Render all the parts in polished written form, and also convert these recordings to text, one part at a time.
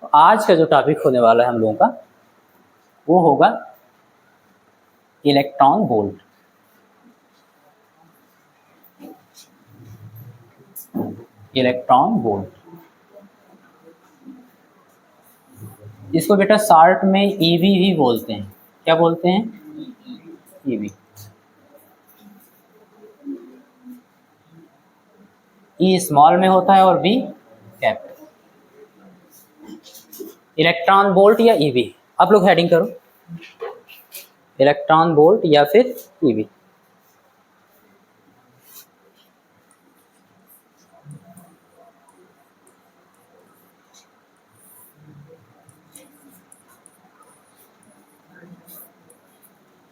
तो आज का जो टॉपिक होने वाला है हम लोगों का वो होगा इलेक्ट्रॉन वोल्ट। इलेक्ट्रॉन वोल्ट, इसको बेटा शॉर्ट में ईवी भी बोलते हैं। क्या बोलते हैं? ईवी। ई स्मॉल में होता है और बी कैपिटल। इलेक्ट्रॉन वोल्ट या ईवी, आप लोग हेडिंग करो, इलेक्ट्रॉन वोल्ट या फिर ईवी।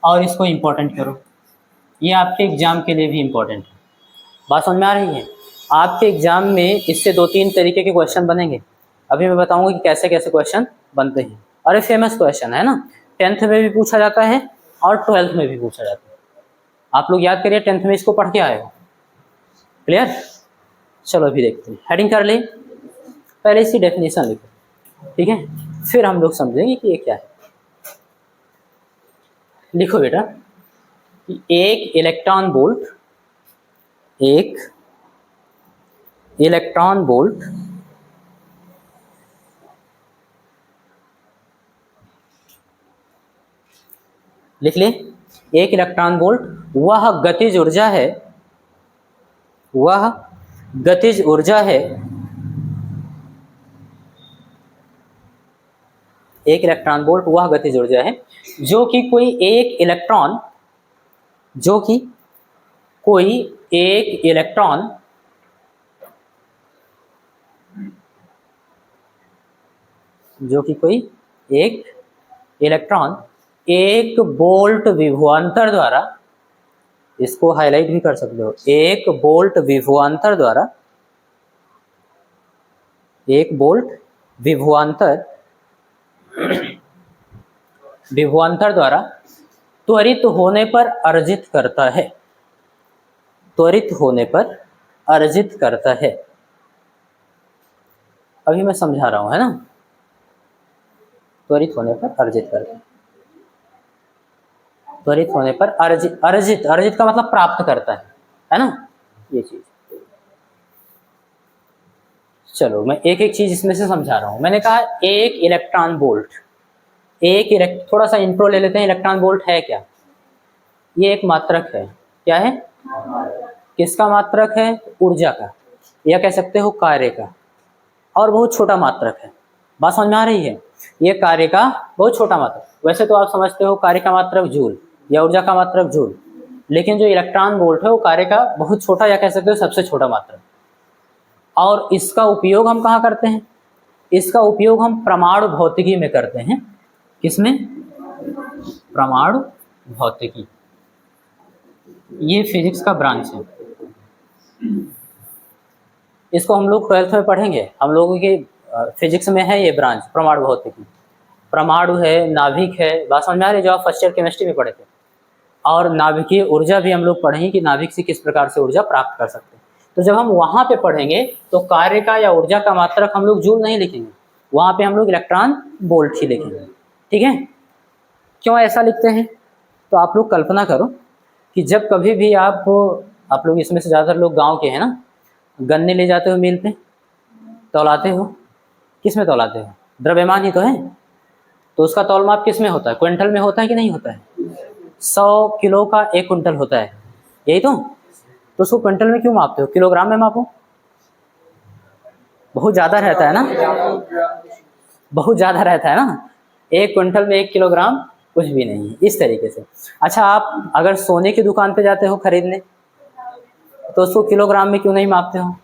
और इसको इंपॉर्टेंट करो, ये आपके एग्जाम के लिए भी इंपॉर्टेंट है। बात समझ में आ रही है? आपके एग्जाम में इससे 2-3 तरीके के क्वेश्चन बनेंगे। अभी मैं बताऊंगा कि कैसे कैसे क्वेश्चन बनते हैं। और ये फेमस क्वेश्चन है ना, 10th में भी पूछा जाता है और 12th में भी पूछा जाता है। आप लोग याद करिए, 10th में इसको पढ़ के आए हो। क्लियर? चलो अभी देखते हैं। हेडिंग कर ले, पहले इसकी डेफिनेशन लिखो, ठीक है, फिर हम लोग समझेंगे कि ये क्या है। लिखो बेटा, एक इलेक्ट्रॉन वोल्ट, एक इलेक्ट्रॉन वोल्ट लिख ले। एक इलेक्ट्रॉन वोल्ट वह गतिज ऊर्जा है, वह गतिज ऊर्जा है, एक इलेक्ट्रॉन वोल्ट वह गतिज ऊर्जा है जो कि कोई एक इलेक्ट्रॉन, जो कि कोई एक इलेक्ट्रॉन जो कि कोई एक इलेक्ट्रॉन एक वोल्ट विभवांतर द्वारा, इसको हाईलाइट भी कर सकते हो, एक वोल्ट विभवांतर द्वारा, एक वोल्ट विभवांतर द्वारा त्वरित होने पर अर्जित करता है, त्वरित होने पर अर्जित करता है। अभी मैं समझा रहा हूं, है ना, त्वरित होने पर अर्जित करता है, त्वरित होने पर अर्जित, अर्जित अर्जित का मतलब प्राप्त करता है ना, ये चीज। चलो मैं एक एक चीज इसमें से समझा रहा हूं। मैंने कहा एक इलेक्ट्रॉन वोल्ट, थोड़ा सा इंट्रो ले लेते हैं। इलेक्ट्रॉन वोल्ट है क्या? ये एक मात्रक है। क्या है? किसका मात्रक है? ऊर्जा का, या कह सकते हो कार्य का, और बहुत छोटा मात्रक है। बात समझ में आ रही है? ये कार्य का बहुत छोटा मात्रक। वैसे तो आप समझते हो कार्य का मात्रक जूल या ऊर्जा का मात्रक जूल, लेकिन जो इलेक्ट्रॉन वोल्ट है वो कार्य का बहुत छोटा, या कह सकते हो सबसे छोटा मात्रक। और इसका उपयोग हम कहाँ करते हैं? इसका उपयोग हम परमाणु भौतिकी में करते हैं। किसमें? परमाणु भौतिकी। ये फिजिक्स का ब्रांच है, इसको हम लोग 12th में पढ़ेंगे। हम लोगों के फिजिक्स में है ये ब्रांच, परमाणु भौतिकी। परमाणु है, नाभिक है, बात समझ में आ रही है, जो आप फर्स्ट ईयर केमिस्ट्री में पढ़े थे। और नाभिकीय ऊर्जा भी हम लोग पढ़ेंगे कि नाभिक से किस प्रकार से ऊर्जा प्राप्त कर सकते हैं। तो जब हम वहाँ पे पढ़ेंगे तो कार्य का या ऊर्जा का मात्रक हम लोग जूल नहीं लिखेंगे, वहाँ पे हम लोग इलेक्ट्रॉन वोल्ट ही लिखेंगे। ठीक है? क्यों ऐसा लिखते हैं? तो आप लोग कल्पना करो कि जब कभी भी आप लोग इसमें से ज़्यादातर लोग गाँव के हैं ना, गन्ने ले जाते हो मिल पे, तौलाते हो, किस में तौलाते हो? द्रव्यमान ही तो है। तो उसका तौलमाप किस में होता है? क्विंटल में होता है कि नहीं होता है? 100 किलो का 1 क्विंटल होता है, यही तो उसको क्विंटल में क्यों मापते हो? किलोग्राम में मापो, बहुत ज़्यादा रहता है ना, बहुत ज़्यादा रहता है ना। 1 क्विंटल में 1 किलोग्राम कुछ भी नहीं है, इस तरीके से। अच्छा, आप अगर सोने की दुकान पे जाते हो खरीदने तो उसको किलोग्राम में क्यों नहीं मापते हो?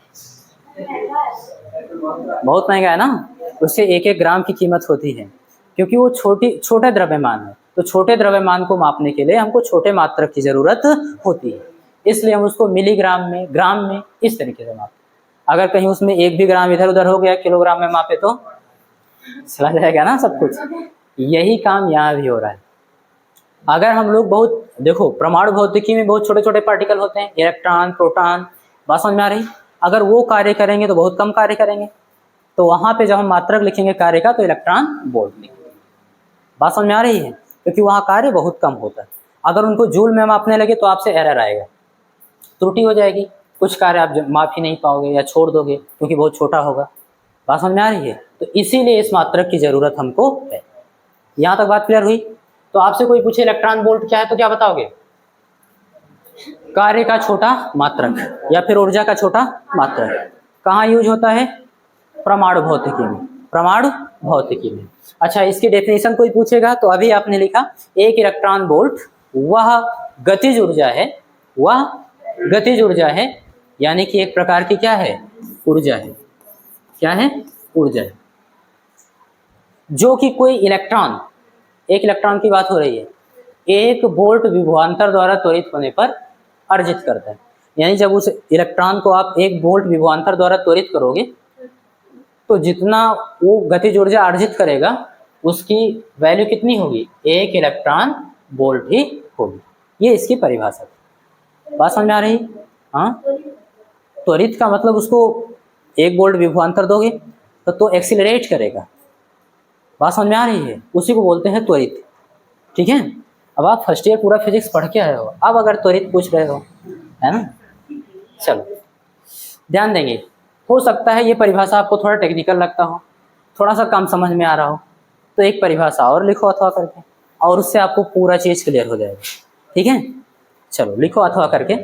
बहुत महंगा है ना, उससे 1-1 ग्राम की कीमत होती है, क्योंकि वो छोटे द्रव्यमान है। तो छोटे द्रव्यमान को मापने के लिए हमको छोटे मात्रक की जरूरत होती है, इसलिए हम उसको मिलीग्राम में, ग्राम में, इस तरीके से मापते। अगर कहीं उसमें 1 भी ग्राम इधर उधर हो गया, किलोग्राम में मापे तो चला जाएगा ना सब कुछ। यही काम यहाँ भी हो रहा है। अगर हम लोग बहुत, देखो परमाणु भौतिकी में बहुत छोटे छोटे पार्टिकल होते हैं, इलेक्ट्रॉन, प्रोटॉन, बात समझ में आ रही? अगर वो कार्य करेंगे तो बहुत कम कार्य करेंगे, तो वहाँ पे जब हम मात्रक लिखेंगे कार्य का तो इलेक्ट्रॉन वोल्ट लिखेंगे। बात समझ में आ रही है? क्योंकि वहाँ कार्य बहुत कम होता है। अगर उनको जूल में मापने लगे तो आपसे एरर आएगा, त्रुटि हो जाएगी, कुछ कार्य आप माप ही नहीं पाओगे या छोड़ दोगे क्योंकि बहुत छोटा होगा। बात समझ में आ रही है? तो इसीलिए इस मात्रक की जरूरत हमको है। यहाँ तक बात क्लियर हुई? तो आपसे कोई पूछे इलेक्ट्रॉन वोल्ट क्या है तो क्या बताओगे? कार्य का छोटा मात्रक या फिर ऊर्जा का छोटा मात्रक। कहाँ यूज होता है? परमाणु भौतिकी में। परमाणु भौतिकी में। अच्छा, इसकी डेफिनेशन कोई पूछेगा तो अभी आपने लिखा एक इलेक्ट्रॉन वोल्ट वह गतिज ऊर्जा है, वह गतिज ऊर्जा है, यानी कि एक प्रकार की क्या है? ऊर्जा है। क्या है? ऊर्जा है, जो कि कोई इलेक्ट्रॉन, एक इलेक्ट्रॉन की बात हो रही है, एक वोल्ट विभवांतर द्वारा त्वरित होने पर अर्जित करता है। यानी जब उस इलेक्ट्रॉन को आप एक वोल्ट विभवांतर द्वारा त्वरित करोगे तो जितना वो गतिज ऊर्जा अर्जित करेगा उसकी वैल्यू कितनी होगी? एक इलेक्ट्रॉन वोल्ट ही होगी। ये इसकी परिभाषा है। बात समझ में आ रही? हाँ, त्वरित का मतलब उसको एक वोल्ट विभवांतर दोगे तो एक्सीलरेट करेगा। बात समझ में आ रही है? उसी को बोलते हैं त्वरित। ठीक है, अब आप फर्स्ट ईयर पूरा फिजिक्स पढ़ के आए हो, अब अगर त्वरित पूछ रहे हो, है ना? चलो ध्यान देंगे। हो सकता है ये परिभाषा आपको थोड़ा टेक्निकल लगता हो, थोड़ा सा कम समझ में आ रहा हो, तो एक परिभाषा और लिखो अथवा करके, और उससे आपको पूरा चीज क्लियर हो जाएगा। ठीक है, चलो लिखो अथवा करके,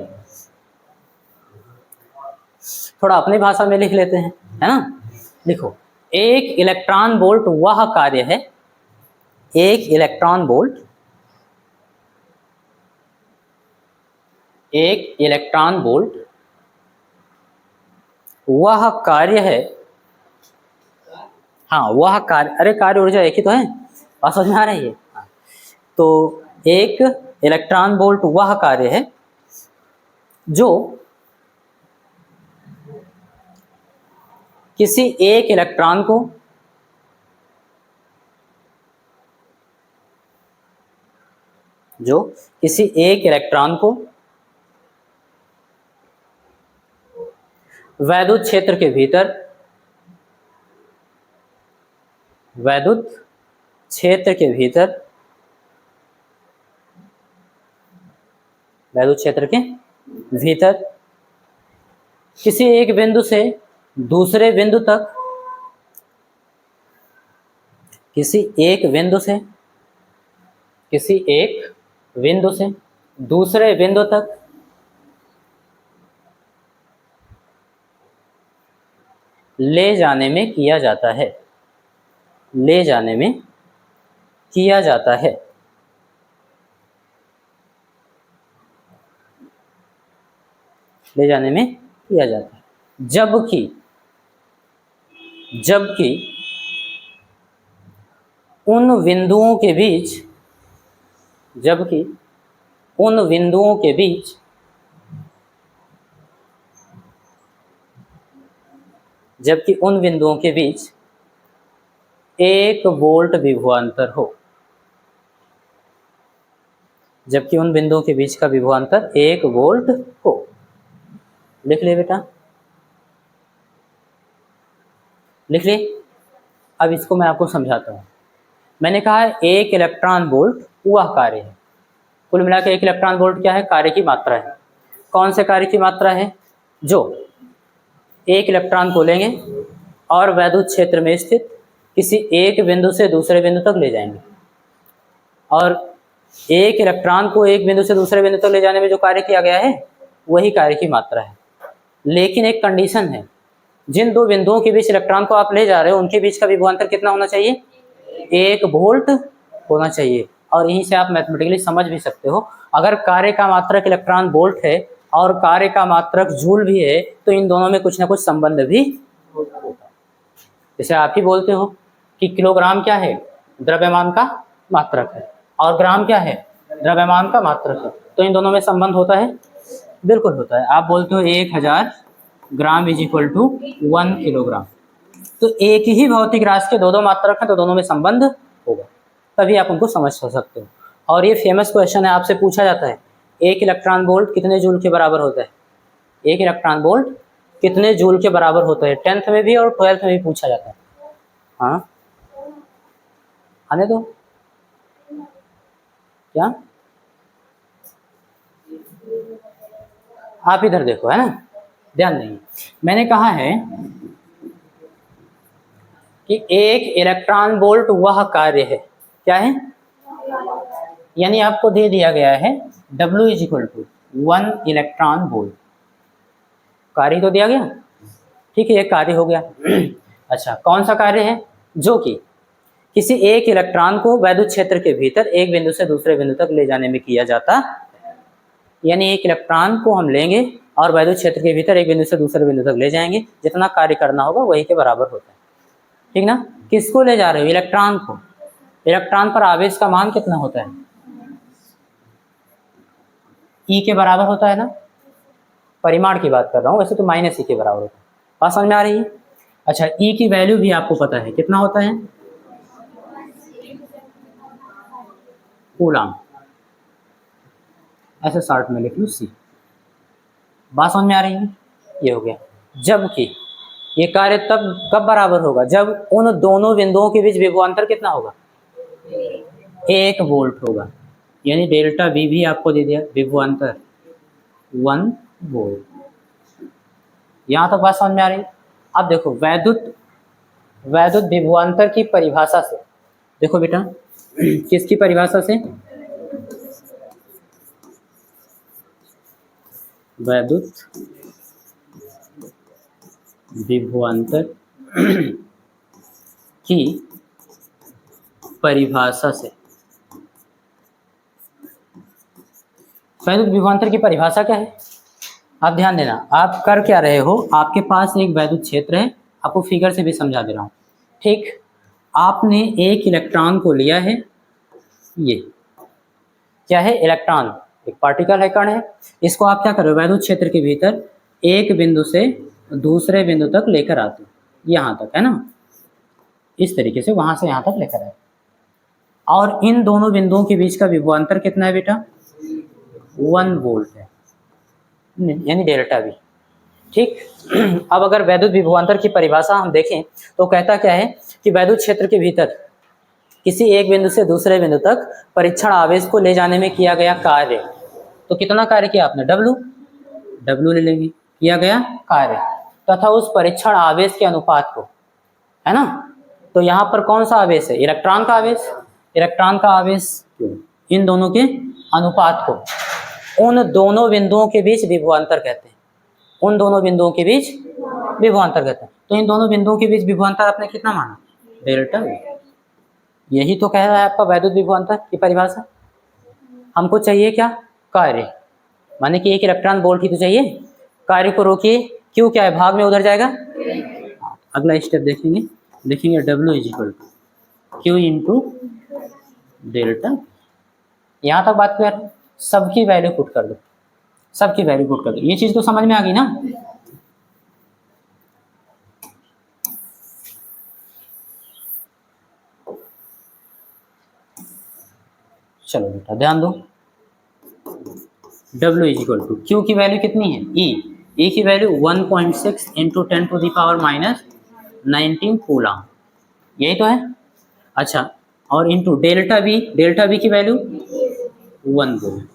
थोड़ा अपनी भाषा में लिख लेते हैं, है ना? लिखो, एक इलेक्ट्रॉन वोल्ट वह कार्य है, एक इलेक्ट्रॉन वोल्ट, एक इलेक्ट्रॉन वोल्ट वह कार्य है। हाँ, वह कार्य, अरे कार्य ऊर्जा एक ही तो है, बात समझ में आ रही है? तो एक इलेक्ट्रॉन वोल्ट वह कार्य है जो किसी एक इलेक्ट्रॉन को वैद्युत क्षेत्र के भीतर, वैद्युत क्षेत्र के भीतर, वैद्युत क्षेत्र के भीतर किसी एक बिंदु से दूसरे बिंदु तक, किसी एक बिंदु से दूसरे बिंदु तक ले जाने में किया जाता है, ले जाने में किया जाता है। ले जाने में किया जाता है, जबकि उन बिंदुओं के बीच, जबकि उन बिंदुओं के बीच एक वोल्ट विभवांतर हो, जबकि उन बिंदुओं के बीच का विभवांतर 1 वोल्ट हो। लिख ले बेटा, लिख ले। अब इसको मैं आपको समझाता हूँ। मैंने कहा है एक इलेक्ट्रॉन वोल्ट वह कार्य है। कुल मिला के एक इलेक्ट्रॉन वोल्ट क्या है? कार्य की मात्रा है। कौन से कार्य की मात्रा है? जो एक इलेक्ट्रॉन को लेंगे और वैद्युत क्षेत्र में स्थित किसी एक बिंदु से दूसरे बिंदु तक ले जाएंगे, और एक इलेक्ट्रॉन को एक बिंदु से दूसरे बिंदु तक ले जाने में जो कार्य किया गया है वही कार्य की मात्रा है। लेकिन एक कंडीशन है, जिन दो बिंदुओं के बीच इलेक्ट्रॉन को आप ले जा रहे हो उनके बीच का विभवांतर कितना होना चाहिए? 1 वोल्ट होना चाहिए। और यहीं से आप मैथमेटिकली समझ भी सकते हो, अगर कार्य का मात्रक इलेक्ट्रॉन वोल्ट है और कार्य का मात्रक जूल भी है तो इन दोनों में कुछ ना कुछ संबंध भी होगा। जैसे आप ही बोलते हो कि किलोग्राम क्या है? द्रव्यमान का मात्रक है, और ग्राम क्या है? द्रव्यमान का मात्रक है। तो इन दोनों में संबंध होता है? बिल्कुल होता है। आप बोलते हो 1000 gram is equal to 1 kilogram, तो एक ही भौतिक राशि के दो मात्रक हैं तो दोनों में संबंध होगा, तभी आप उनको समझ सकते हो। और ये फेमस क्वेश्चन है, आपसे पूछा जाता है एक इलेक्ट्रॉन वोल्ट कितने जूल के बराबर होता है? एक इलेक्ट्रॉन वोल्ट कितने जूल के बराबर होता है, 10th में भी और 12th में भी पूछा जाता है। हाँ आने दो, क्या आप इधर देखो, है ना, ध्यान देंगे। मैंने कहा है कि एक इलेक्ट्रॉन वोल्ट वह कार्य है, क्या है, यानी आपको दे दिया गया है W is equal to 1 electron volt, कार्य तो दिया गया, ठीक है, ये कार्य हो गया। अच्छा, कौन सा कार्य है, जो कि किसी एक इलेक्ट्रॉन को वैद्युत क्षेत्र के भीतर एक बिंदु से दूसरे बिंदु तक ले जाने में किया जाता, यानी एक इलेक्ट्रॉन को हम लेंगे और वैद्युत क्षेत्र के भीतर एक बिंदु से दूसरे बिंदु तक ले जाएंगे, जितना कार्य करना होगा वही के बराबर होता है, ठीक ना। किसको ले जा रहे हो, इलेक्ट्रॉन को। इलेक्ट्रॉन पर आवेश का मान कितना होता है, E के बराबर होता है ना, परिमाण की बात कर रहा हूँ, वैसे तो -E के बराबर होता है, बात समझ में आ रही है। अच्छा, E की वैल्यू भी आपको पता है, कितना होता है, कूलम, ऐसे शॉर्ट में लिख लो C, बात समझ में आ रही है। ये हो गया। जबकि ये कार्य तब कब बराबर होगा, जब उन दोनों बिंदुओं के बीच विभवांतर कितना होगा, 1 वोल्ट होगा, यानी डेल्टा V भी आपको दे दिया, विभवांतर 1 वोल्ट। यहाँ तक बात समझ में आ रही। अब देखो वैद्युत विभवांतर की परिभाषा से, देखो बेटा किसकी परिभाषा से, वैद्युत विभवांतर की परिभाषा से। वैद्युत विभवांतर की परिभाषा क्या है, आप ध्यान देना, आप कर क्या रहे हो, आपके पास एक वैद्युत क्षेत्र है, आपको फिगर से भी समझा दे रहा हूँ, ठीक। आपने एक इलेक्ट्रॉन को लिया है, ये क्या है, इलेक्ट्रॉन एक पार्टिकल है, कण है, इसको आप क्या कर रहे हो, वैद्युत क्षेत्र के भीतर एक बिंदु से दूसरे बिंदु तक लेकर आते हो, यहाँ तक, है ना, इस तरीके से वहां से यहाँ तक लेकर आए, और इन दोनों बिंदुओं के बीच का विभवांतर कितना है बेटा, 1 वोल्ट है, यानी डेल्टा V, ठीक। अब अगर वैद्युत विभवांतर की परिभाषा हम देखें तो कहता क्या है कि वैद्युत क्षेत्र के भीतर किसी एक बिंदु से दूसरे बिंदु तक परीक्षण आवेश को ले जाने में किया गया कार्य, तो कितना कार्य किया आपने, W ले लेंगे, किया गया कार्य तथा उस परीक्षण आवेश के अनुपात को, है ना। तो यहाँ पर कौन सा आवेश है, इलेक्ट्रॉन का आवेश, इलेक्ट्रॉन का आवेश इन दोनों के अनुपात को उन दोनों बिंदुओं के बीच विभवांतर कहते हैं, उन दोनों बिंदुओं के बीच विभवांतर कहते हैं। तो इन दोनों बिंदुओं के बीच विभवांतर आपने कितना माना, डेल्टा V, यही तो कह रहा है आपका वैद्युत विभवांतर की परिभाषा। हमको चाहिए क्या, कार्य, माने कि एक इलेक्ट्रॉन वोल्ट ही तो चाहिए, कार्य को रोकिए, क्यों क्या है, भाग में उधर जाएगा। अगला स्टेप देखेंगे W is equal to Q into delta. यहाँ तक बात क्लियर, सबकी वैल्यू पुट कर दो, सबकी वैल्यू पुट कर दो, ये चीज तो समझ में आ गई ना। चलो बेटा ध्यान दो, W is equal to Q की वैल्यू कितनी है, E की वैल्यू 1.6 इंटू 10⁻⁻19 कूलम, यही तो है। अच्छा, और इंटू डेल्टा V की वैल्यू 1 वोल्ट,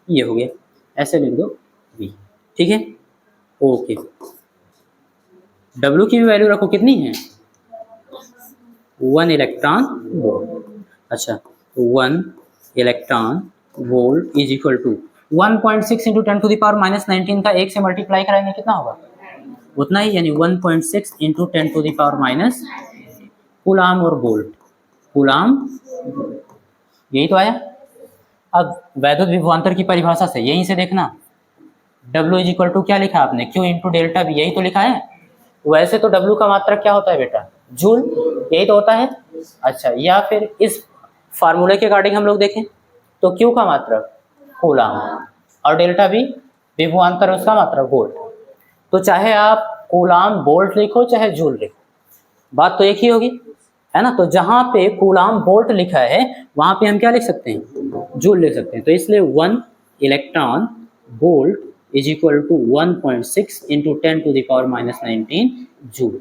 ये हो गया, ऐसे लिख दो V, ठीक है, ओके। W की भी वैल्यू रखो, कितनी है, 1 इलेक्ट्रॉन वोल्ट। अच्छा, 1 electron volt is equal to 1.6 into 10⁻⁻19 का 1 से मल्टीप्लाई कराएंगे कितना होगा, उतना ही, यानी 1.6 इंटू 10⁻⁻, कूलम और वोल्ट, कूलम, यही तो आया। अब वैद्युत विभवांतर की परिभाषा से यहीं से देखना, W इज इक्वल टू क्या लिखा आपने, Q इंटू डेल्टा V, यही तो लिखा है। वैसे तो W का मात्रक क्या होता है बेटा, जूल, यही तो होता है। अच्छा, या फिर इस फार्मूले के अकॉर्डिंग हम लोग देखें तो Q का मात्रक कूलम और डेल्टा V विभवांतर, उसका मात्रक वोल्ट। तो चाहे आप कूलम वोल्ट लिखो चाहे जूल लिखो, बात तो एक ही होगी, है ना। तो जहां पे कूलम वोल्ट लिखा है वहां पे हम क्या लिख सकते हैं, जूल लिख सकते हैं। तो इसलिए 1 electron volt is equal to 1.6 into 10⁻⁻19 joule.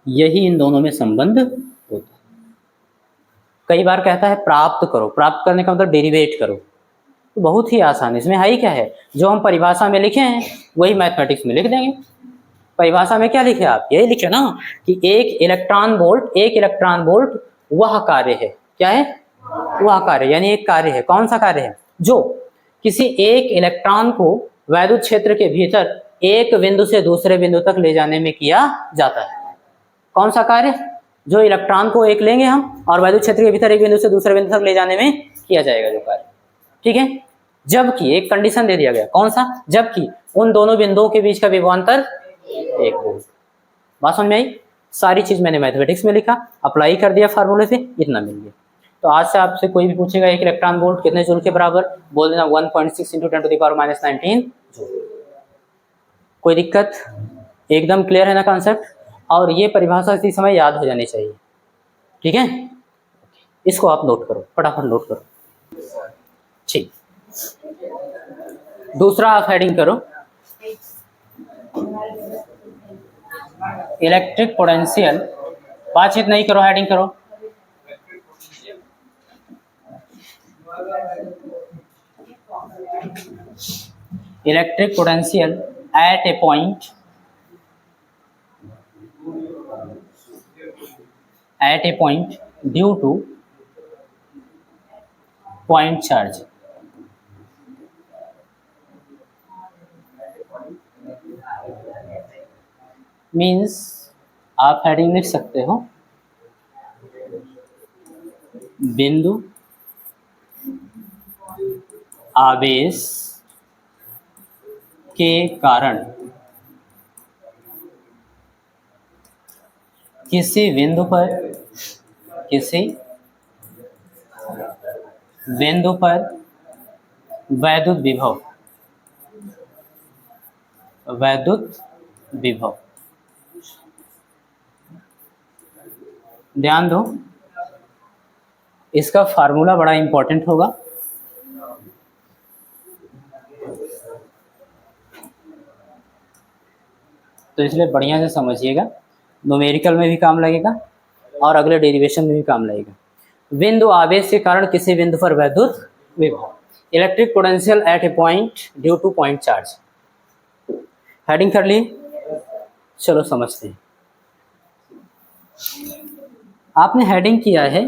यही इन दोनों में संबंध होता है। कई बार कहता है प्राप्त करो, प्राप्त करने का मतलब डेरिवेट करो, तो बहुत ही आसान, इसमें है ही क्या है, जो हम परिभाषा में लिखे हैं वही मैथमेटिक्स में लिख देंगे। परिभाषा में क्या लिखे आप, यही लिखे ना कि एक इलेक्ट्रॉन वोल्ट वह कार्य है, क्या है, वह कार्य, यानी एक कार्य है। कौन सा कार्य है, जो किसी एक इलेक्ट्रॉन को वैद्युत क्षेत्र के भीतर एक बिंदु से दूसरे बिंदु तक ले जाने में किया जाता है। कौन सा कार्य, जो इलेक्ट्रॉन को एक लेंगे हम और वैद्युत क्षेत्र के भीतर एक बिंदु से दूसरे बिंदु तक ले जाने में किया जाएगा जो कार्य, ठीक है। जबकि एक कंडीशन दे दिया गया, कौन सा, जबकि उन दोनों बिंदुओं के बीच का विभवांतर 1 वोल्ट। बात समझ में आई। सारी चीज मैंने मैथमेटिक्स में लिखा, अप्लाई कर दिया फार्मूले से, इतना मिल गया। तो आज से आपसे कोई भी पूछेगा एक इलेक्ट्रॉन वोल्ट कितने जूल के बराबर, बोल देना 1.6 इंटू 10⁻⁻19 जूल। कोई दिक्कत, एकदम क्लियर है ना कॉन्सेप्ट। और ये परिभाषा इसी समय याद हो जानी चाहिए, ठीक है। इसको आप नोट करो, फटाफट नोट करो, ठीक। दूसरा आप हेडिंग करो, इलेक्ट्रिक पोटेंशियल। बातचीत नहीं करो, हेडिंग करो। Electric potential at A point due two point charge. Means आप हेडिंग लिख सकते हो, बिंदु आवेश के कारण किसी बिंदु पर वैद्युत विभव। ध्यान दो, इसका फार्मूला बड़ा इंपॉर्टेंट होगा। तो इसलिए बढ़िया से समझिएगा, न्यूमेरिकल में भी काम लगेगा और अगले डेरिवेशन में भी काम लगेगा। बिंदु आवेश के कारण किसी बिंदु पर वैद्युत विभव, electric potential at A point due two point charge. Heading कर ली, चलो समझते हैं। आपने हेडिंग किया है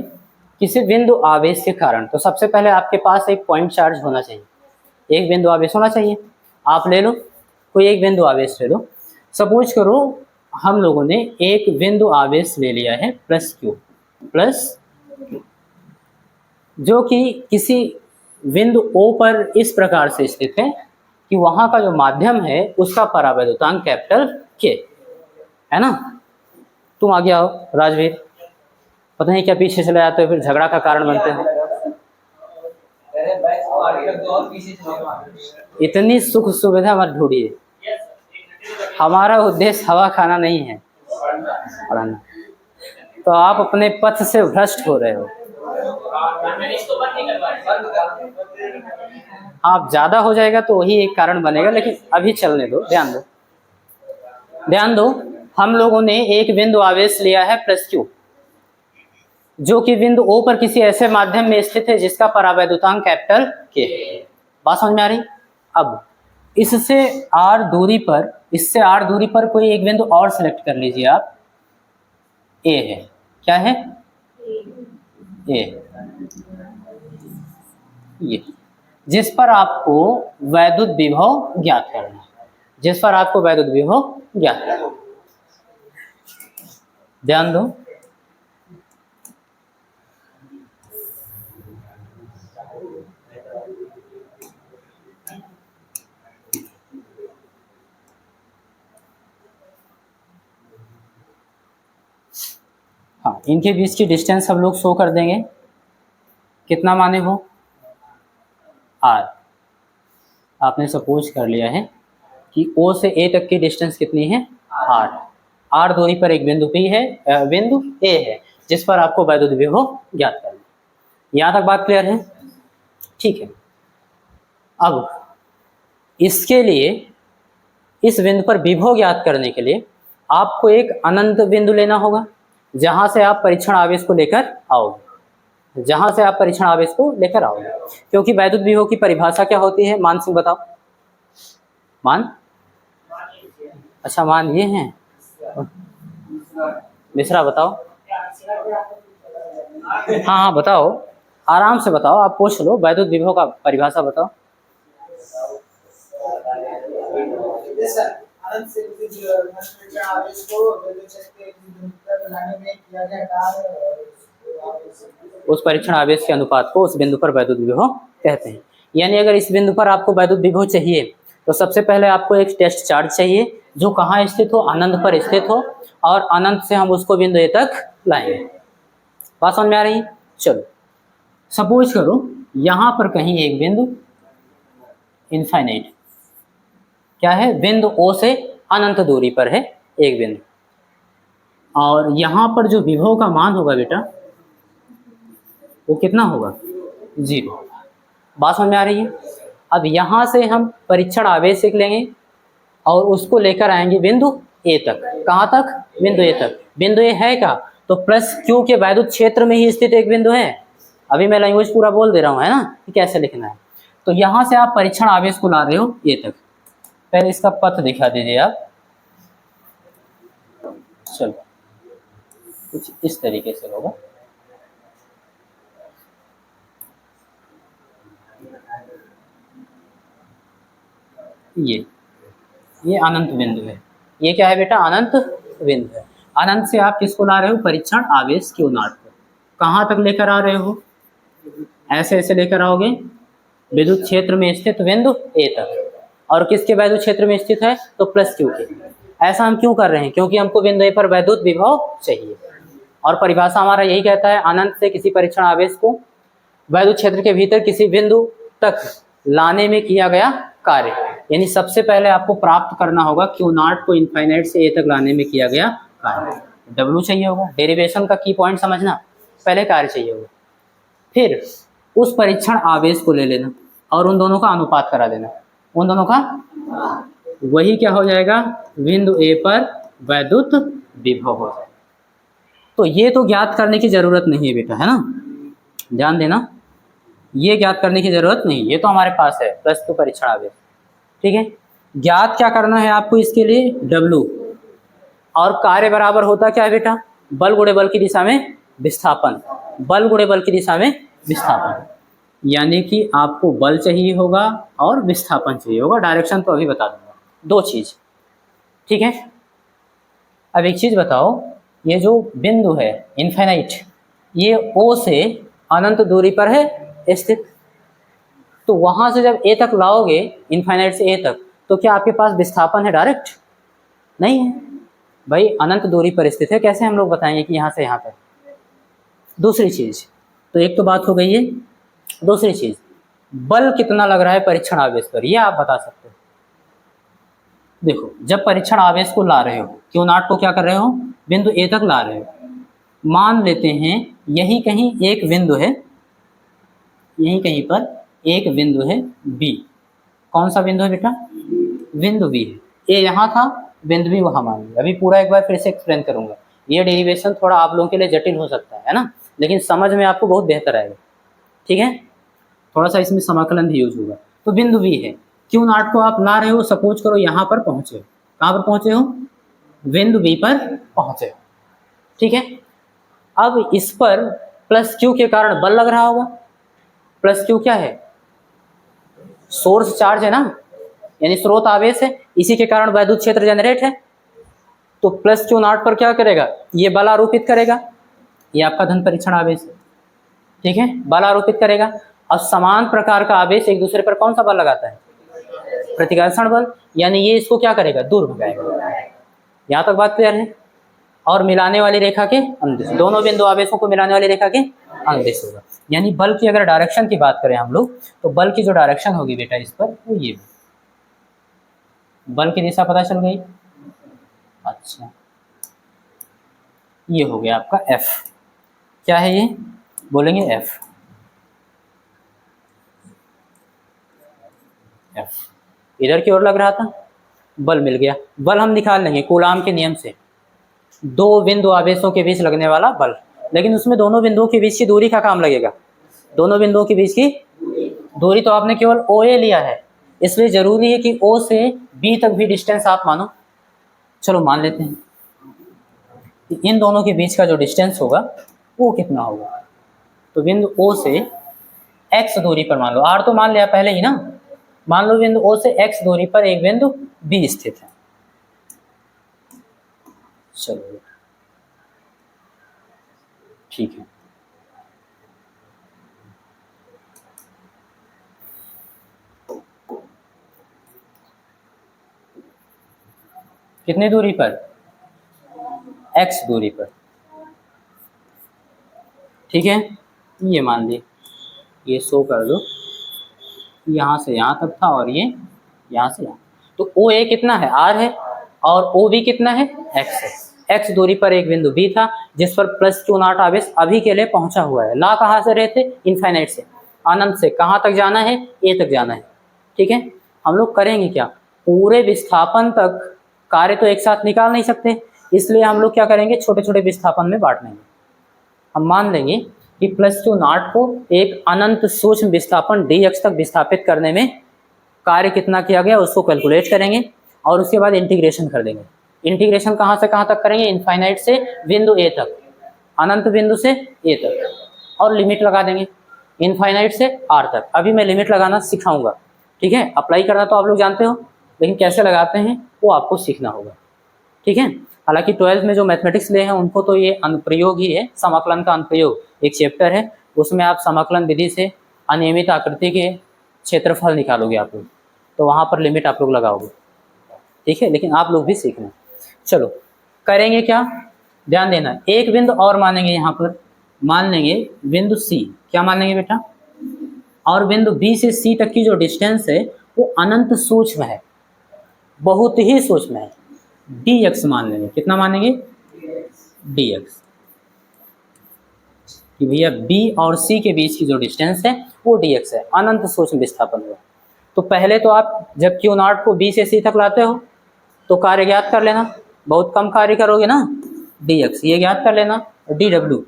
किसी बिंदु आवेश के कारण, तो सबसे पहले आपके पास एक पॉइंट चार्ज होना चाहिए, एक बिंदु आवेश होना चाहिए। आप ले लो, कोई एक बिंदु आवेश ले लो। सपोज करो हम लोगों ने एक बिंदु आवेश ले लिया है प्लस क्यू, जो कि किसी बिंदु O पर इस प्रकार से स्थित है कि वहाँ का जो माध्यम है उसका परावैद्युतांक कैपिटल K है ना। तुम आगे आओ राजवीर, पता नहीं क्या पीछे चले जाते हो, फिर झगड़ा का कारण बनते हो। इतनी सुख सुविधा मत ढूंढिए, हमारा उद्देश्य हवा खाना नहीं है, पढ़ाना। तो आप अपने पथ से भ्रष्ट हो रहे हो। आप ज्यादा हो जाएगा तो वही एक कारण बनेगा, लेकिन अभी चलने दो। ध्यान दो, हम लोगों ने एक बिंदु आवेश लिया है प्लस क्यू, जो कि बिंदु O पर किसी ऐसे माध्यम में स्थित है जिसका परावैद्युतांक कैपिटल K। बात समझ में आ रही। अब इससे r दूरी पर कोई एक बिंदु और सिलेक्ट कर लीजिए आप, A है, क्या है, A, ये, जिस पर आपको वैद्युत विभव ज्ञात करना है, ध्यान दो। हाँ, इनके बीच की डिस्टेंस हम लोग शो कर देंगे, कितना माने वो r। आपने सपोज कर लिया है कि O से A तक की डिस्टेंस कितनी है, r दूरी पर एक बिंदु A है जिस पर आपको वैद्युत विभव ज्ञात करना है। यहाँ तक बात क्लियर है, ठीक है। अब इसके लिए इस बिंदु पर विभव ज्ञात करने के लिए आपको एक अनंत बिंदु लेना होगा, जहां से आप परीक्षण आवेश को लेकर आओगे, जहां से आप परीक्षण आवेश को लेकर आओगे। क्योंकि वैद्युत विभव की परिभाषा क्या होती है, मान सिंह बताओ। मान, अच्छा मान ये हैं, मिश्रा बताओ। हाँ हाँ बताओ, आराम से बताओ, आप पूछ लो, वैद्युत विभव का परिभाषा बताओ। उस परीक्षण आवेश के अनुपात को उस बिंदु पर वैद्युत विभव कहते हैं। यानी अगर इस बिंदु पर आपको वैद्युत विभव चाहिए तो सबसे पहले आपको एक टेस्ट चार्ज चाहिए जो कहाँ स्थित हो, अनंत पर स्थित हो, और अनंत से हम उसको बिंदु ए तक लाएंगे। बात समझ में आ रही है? चलो सपोज करो यहां पर कहीं एक बिंदु इनफाइनाइट क्या है, बिंदु ओ से अनंत दूरी पर है एक बिंदु, और यहां पर जो विभव का मान होगा बेटा वो कितना होगा, 0। बात समझ में आ रही है? अब यहां से हम परीक्षण आवेश एक लेंगे और उसको लेकर आएंगे बिंदु ए तक। कहां तक? बिंदु ए तक। बिंदु ए है क्या, तो प्लस क्यू के वैद्युत क्षेत्र में ही स्थित एक बिंदु है। अभी मैं लैंग्वेज पूरा बोल दे रहा हूं, है ना, कि कैसे लिखना है। तो यहां से आप परीक्षण आवेश को ला रहे हो ए तक। पहले इसका पथ दिखा दीजिए आप। चलो कुछ इस तरीके से होगा। ये अनंत बिंदु है। ये क्या है बेटा, अनंत बिंदु है। अनंत से आप किसको ला रहे हो, परीक्षण आवेश Q0 को। कहाँ तक लेकर आ रहे हो, ऐसे ऐसे लेकर आओगे विद्युत क्षेत्र में स्थित बिंदु ए तक, और किसके वैद्युत क्षेत्र में स्थित है, तो प्लस Q के। ऐसा हम क्यों कर रहे हैं, क्योंकि हमको बिंदु ए पर वैद्युत विभव चाहिए, और परिभाषा हमारा यही कहता है, अनंत से किसी परीक्षण आवेश को वैद्युत क्षेत्र के भीतर किसी बिंदु तक लाने में किया गया कार्य। यानी सबसे पहले आपको प्राप्त करना होगा Q0 को इनफाइनाइट से ए तक लाने में किया गया कार्य। W चाहिए होगा, डेरिवेशन का की पॉइंट समझना, पहले कार्य चाहिए होगा, फिर उस परीक्षण आवेश को ले लेना और उन दोनों का अनुपात करा देना, उन दोनों का, वही क्या हो जाएगा, बिंदु ए पर वैद्युत विभव हो जाएगा। तो ये तो ज्ञात करने की जरूरत नहीं है बेटा, है ना, ध्यान देना, ये ज्ञात करने की जरूरत नहीं, ये तो हमारे पास है प्लस टू परीक्षण आवेश। ठीक है, ज्ञात क्या करना है आपको इसके लिए, W, और कार्य बराबर होता क्या है बेटा, बल गुणे बल की दिशा में विस्थापन, बल गुणे बल की दिशा में विस्थापन। यानी कि आपको बल चाहिए होगा और विस्थापन चाहिए होगा। डायरेक्शन तो अभी बता दूंगा, दो चीज। ठीक है, अब एक चीज बताओ, ये जो बिंदु है इनफाइनाइट, ये O से अनंत दूरी पर है स्थित, तो वहां से जब A तक लाओगे, इनफाइनाइट से A तक, तो क्या आपके पास विस्थापन है, डायरेक्ट नहीं है भाई, अनंत दूरी पर स्थित है। कैसे हम लोग बताएंगे कि यहाँ से यहाँ तक। दूसरी चीज, तो एक तो बात हो गई है, दूसरी चीज, बल कितना लग रहा है परीक्षण आवेश पर, ये आप बता सकते हो। देखो, जब परीक्षण आवेश को ला रहे हो, Q0 को क्या कर रहे हो, बिंदु ए तक ला रहे हो, मान लेते हैं यही कहीं एक बिंदु है, यही कहीं पर एक बिंदु है बी। कौन सा बिंदु है बेटा, बिंदु बी है। ए यहाँ था, बिंदु बी वहां मान लिया। अभी पूरा एक बार फिर से एक्सप्लेन करूंगा, ये डेरिवेशन थोड़ा आप लोगों के लिए जटिल हो सकता है ना, लेकिन समझ में आपको बहुत बेहतर आएगा। ठीक है, थोड़ा सा इसमें समाकलन भी यूज होगा। तो बिंदु बी है, Q0 को आप ला रहे हो, सपोज करो यहाँ पर पहुंचे हो। कहाँ पर पहुंचे हो, बिंदु बी पर पहुंचे हो। ठीक है, अब इस पर प्लस Q के कारण बल लग रहा होगा। प्लस Q क्या है, सोर्स चार्ज है ना, यानी स्रोत आवेश है, इसी के कारण वैद्युत क्षेत्र जनरेट है। तो प्लस Q0 पर क्या करेगा, ये बल आरोपित करेगा, ये आपका धन परीक्षण आवेश है। ठीक है, बल आरोपित करेगा। और समान प्रकार का आवेश एक दूसरे पर कौन सा बल लगाता है, प्रतिकर्षण बल, यानी ये इसको क्या करेगा, दूर भगाएगा। यहाँ तक बात क्लियर है। और मिलाने वाली रेखा के अनुदिश, दोनों बिंदु आवेशों को मिलाने वाली रेखा के अनुदिश होगा। यानी बल की अगर डायरेक्शन की बात करें हम लोग, तो बल की जो डायरेक्शन होगी बेटा इस पर, वो ये, बल की दिशा पता चल गई। अच्छा, ये हो गया आपका F। क्या है ये, बोलेंगे F। इधर की ओर लग रहा था, बल मिल गया। बल हम निकाल लेंगे कूलाम के नियम से, दो बिंदु आवेशों के बीच लगने वाला बल, लेकिन उसमें दोनों बिंदुओं के बीच की दूरी का काम लगेगा। दोनों बिंदुओं के बीच की दूरी तो आपने केवल OA लिया है, इसलिए जरूरी है कि O से B तक भी डिस्टेंस आप मानो। चलो मान लेते हैं कि इन दोनों के बीच का जो डिस्टेंस होगा वो कितना होगा। तो बिंदु O से x दूरी पर मान लो, R तो मान लिया पहले ही ना, मान लो बिंदु O से x दूरी पर एक बिंदु B स्थित है। चलो ठीक है, कितनी दूरी पर, x दूरी पर, ठीक है। ये मान ली, ये शो कर दो, यहाँ से यहाँ तक था और ये यहाँ से यहाँ, तो OA कितना है, R है, और OB कितना है, x है। x दूरी पर एक बिंदु B था जिस पर प्लस Q नॉट आवेश अभी के लिए पहुंचा हुआ है। ला कहाँ से रहे थे, इनफाइनाइट से, अनंत से। कहाँ तक जाना है, A तक जाना है, ठीक है। हम लोग करेंगे क्या, पूरे विस्थापन तक कार्य तो एक साथ निकाल नहीं सकते, इसलिए हम लोग क्या करेंगे, छोटे छोटे विस्थापन में बांट लेंगे। हम मान लेंगे कि प्लस Q नॉट को एक अनंत सूक्ष्म विस्थापन dx तक विस्थापित करने में कार्य कितना किया गया उसको कैलकुलेट करेंगे और उसके बाद इंटीग्रेशन कर देंगे। इंटीग्रेशन कहाँ से कहाँ तक करेंगे, इनफाइनाइट से बिंदु A तक, अनंत बिंदु से A तक, और लिमिट लगा देंगे इनफाइनाइट से R तक। अभी मैं लिमिट लगाना सिखाऊंगा, ठीक है। अप्लाई करना तो आप लोग जानते हो, लेकिन कैसे लगाते हैं वो आपको सीखना होगा, ठीक है। हालांकि 12th में जो मैथमेटिक्स ले हैं उनको तो ये अनुप्रयोग ही है, समाकलन का अनुप्रयोग एक चैप्टर है, उसमें आप समाकलन विधि से अनियमित आकृति के क्षेत्रफल निकालोगे आप लोग, तो वहाँ पर लिमिट आप लोग लगाओगे, ठीक है। लेकिन आप लोग भी सीखना। चलो करेंगे क्या, ध्यान देना, एक बिंदु और मानेंगे, यहाँ पर मान लेंगे बिंदु C, क्या मान लेंगे बेटा, और बिंदु B से C तक की जो डिस्टेंस है वो अनंत सूक्ष्म है, बहुत ही सूक्ष्म है, dx मान लेंगे। कितना मानेंगे, dx, कि भैया B और C के बीच की जो डिस्टेंस है वो dx है, अनंत सूक्ष्म विस्थापन हुआ। तो पहले तो आप जब Q नॉट को B से C तक लाते हो तो कार्य ज्ञात कर लेना, बहुत कम कार्य करोगे ना, dx ये ज्ञात कर लेना, dw,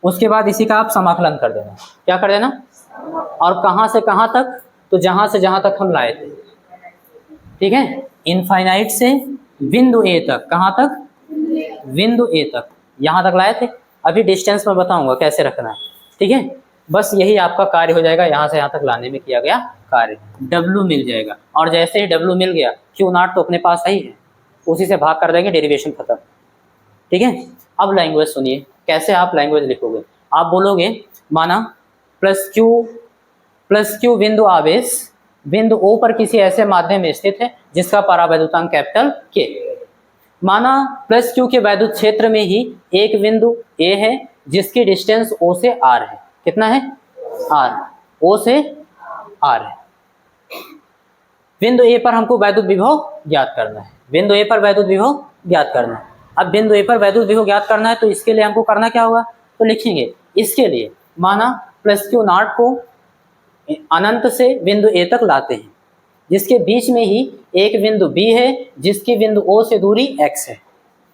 उसके बाद इसी का आप समाकलन कर देना। क्या कर देना, और कहाँ से कहाँ तक, तो जहाँ से जहाँ तक हम लाए थे, ठीक है। इनफाइनाइट से बिंदु A तक, कहाँ तक, बिंदु A तक, यहाँ तक लाए थे। अभी डिस्टेंस में बताऊंगा कैसे रखना है, ठीक है। बस यही आपका कार्य हो जाएगा, यहाँ से यहाँ तक लाने में किया गया कार्य, W मिल जाएगा। और जैसे ही W मिल गया, Q नॉट तो अपने पास ही है, उसी से भाग कर देंगे, डेरिवेशन खत्म, ठीक है। अब लैंग्वेज सुनिए, कैसे आप लैंग्वेज लिखोगे। आप बोलोगे माना प्लस क्यू बिंदु आवेश बिंदु O पर किसी ऐसे माध्यम में स्थित है जिसका परावैद्युतांक कैपिटल K। माना प्लस Q के वैद्युत क्षेत्र में ही एक बिंदु A है जिसकी डिस्टेंस O से R है। कितना है, R, O से R है। बिंदु A पर हमको वैद्युत विभव ज्ञात करना है, बिंदु A पर वैद्युत विभव ज्ञात करना है। अब बिंदु A पर वैद्युत विभव ज्ञात करना है तो इसके लिए हमको करना क्या होगा, तो लिखेंगे इसके लिए माना प्लस Q नॉट को अनंत से बिंदु A तक लाते हैं, जिसके बीच में ही एक बिंदु B है जिसकी बिंदु O से दूरी x है।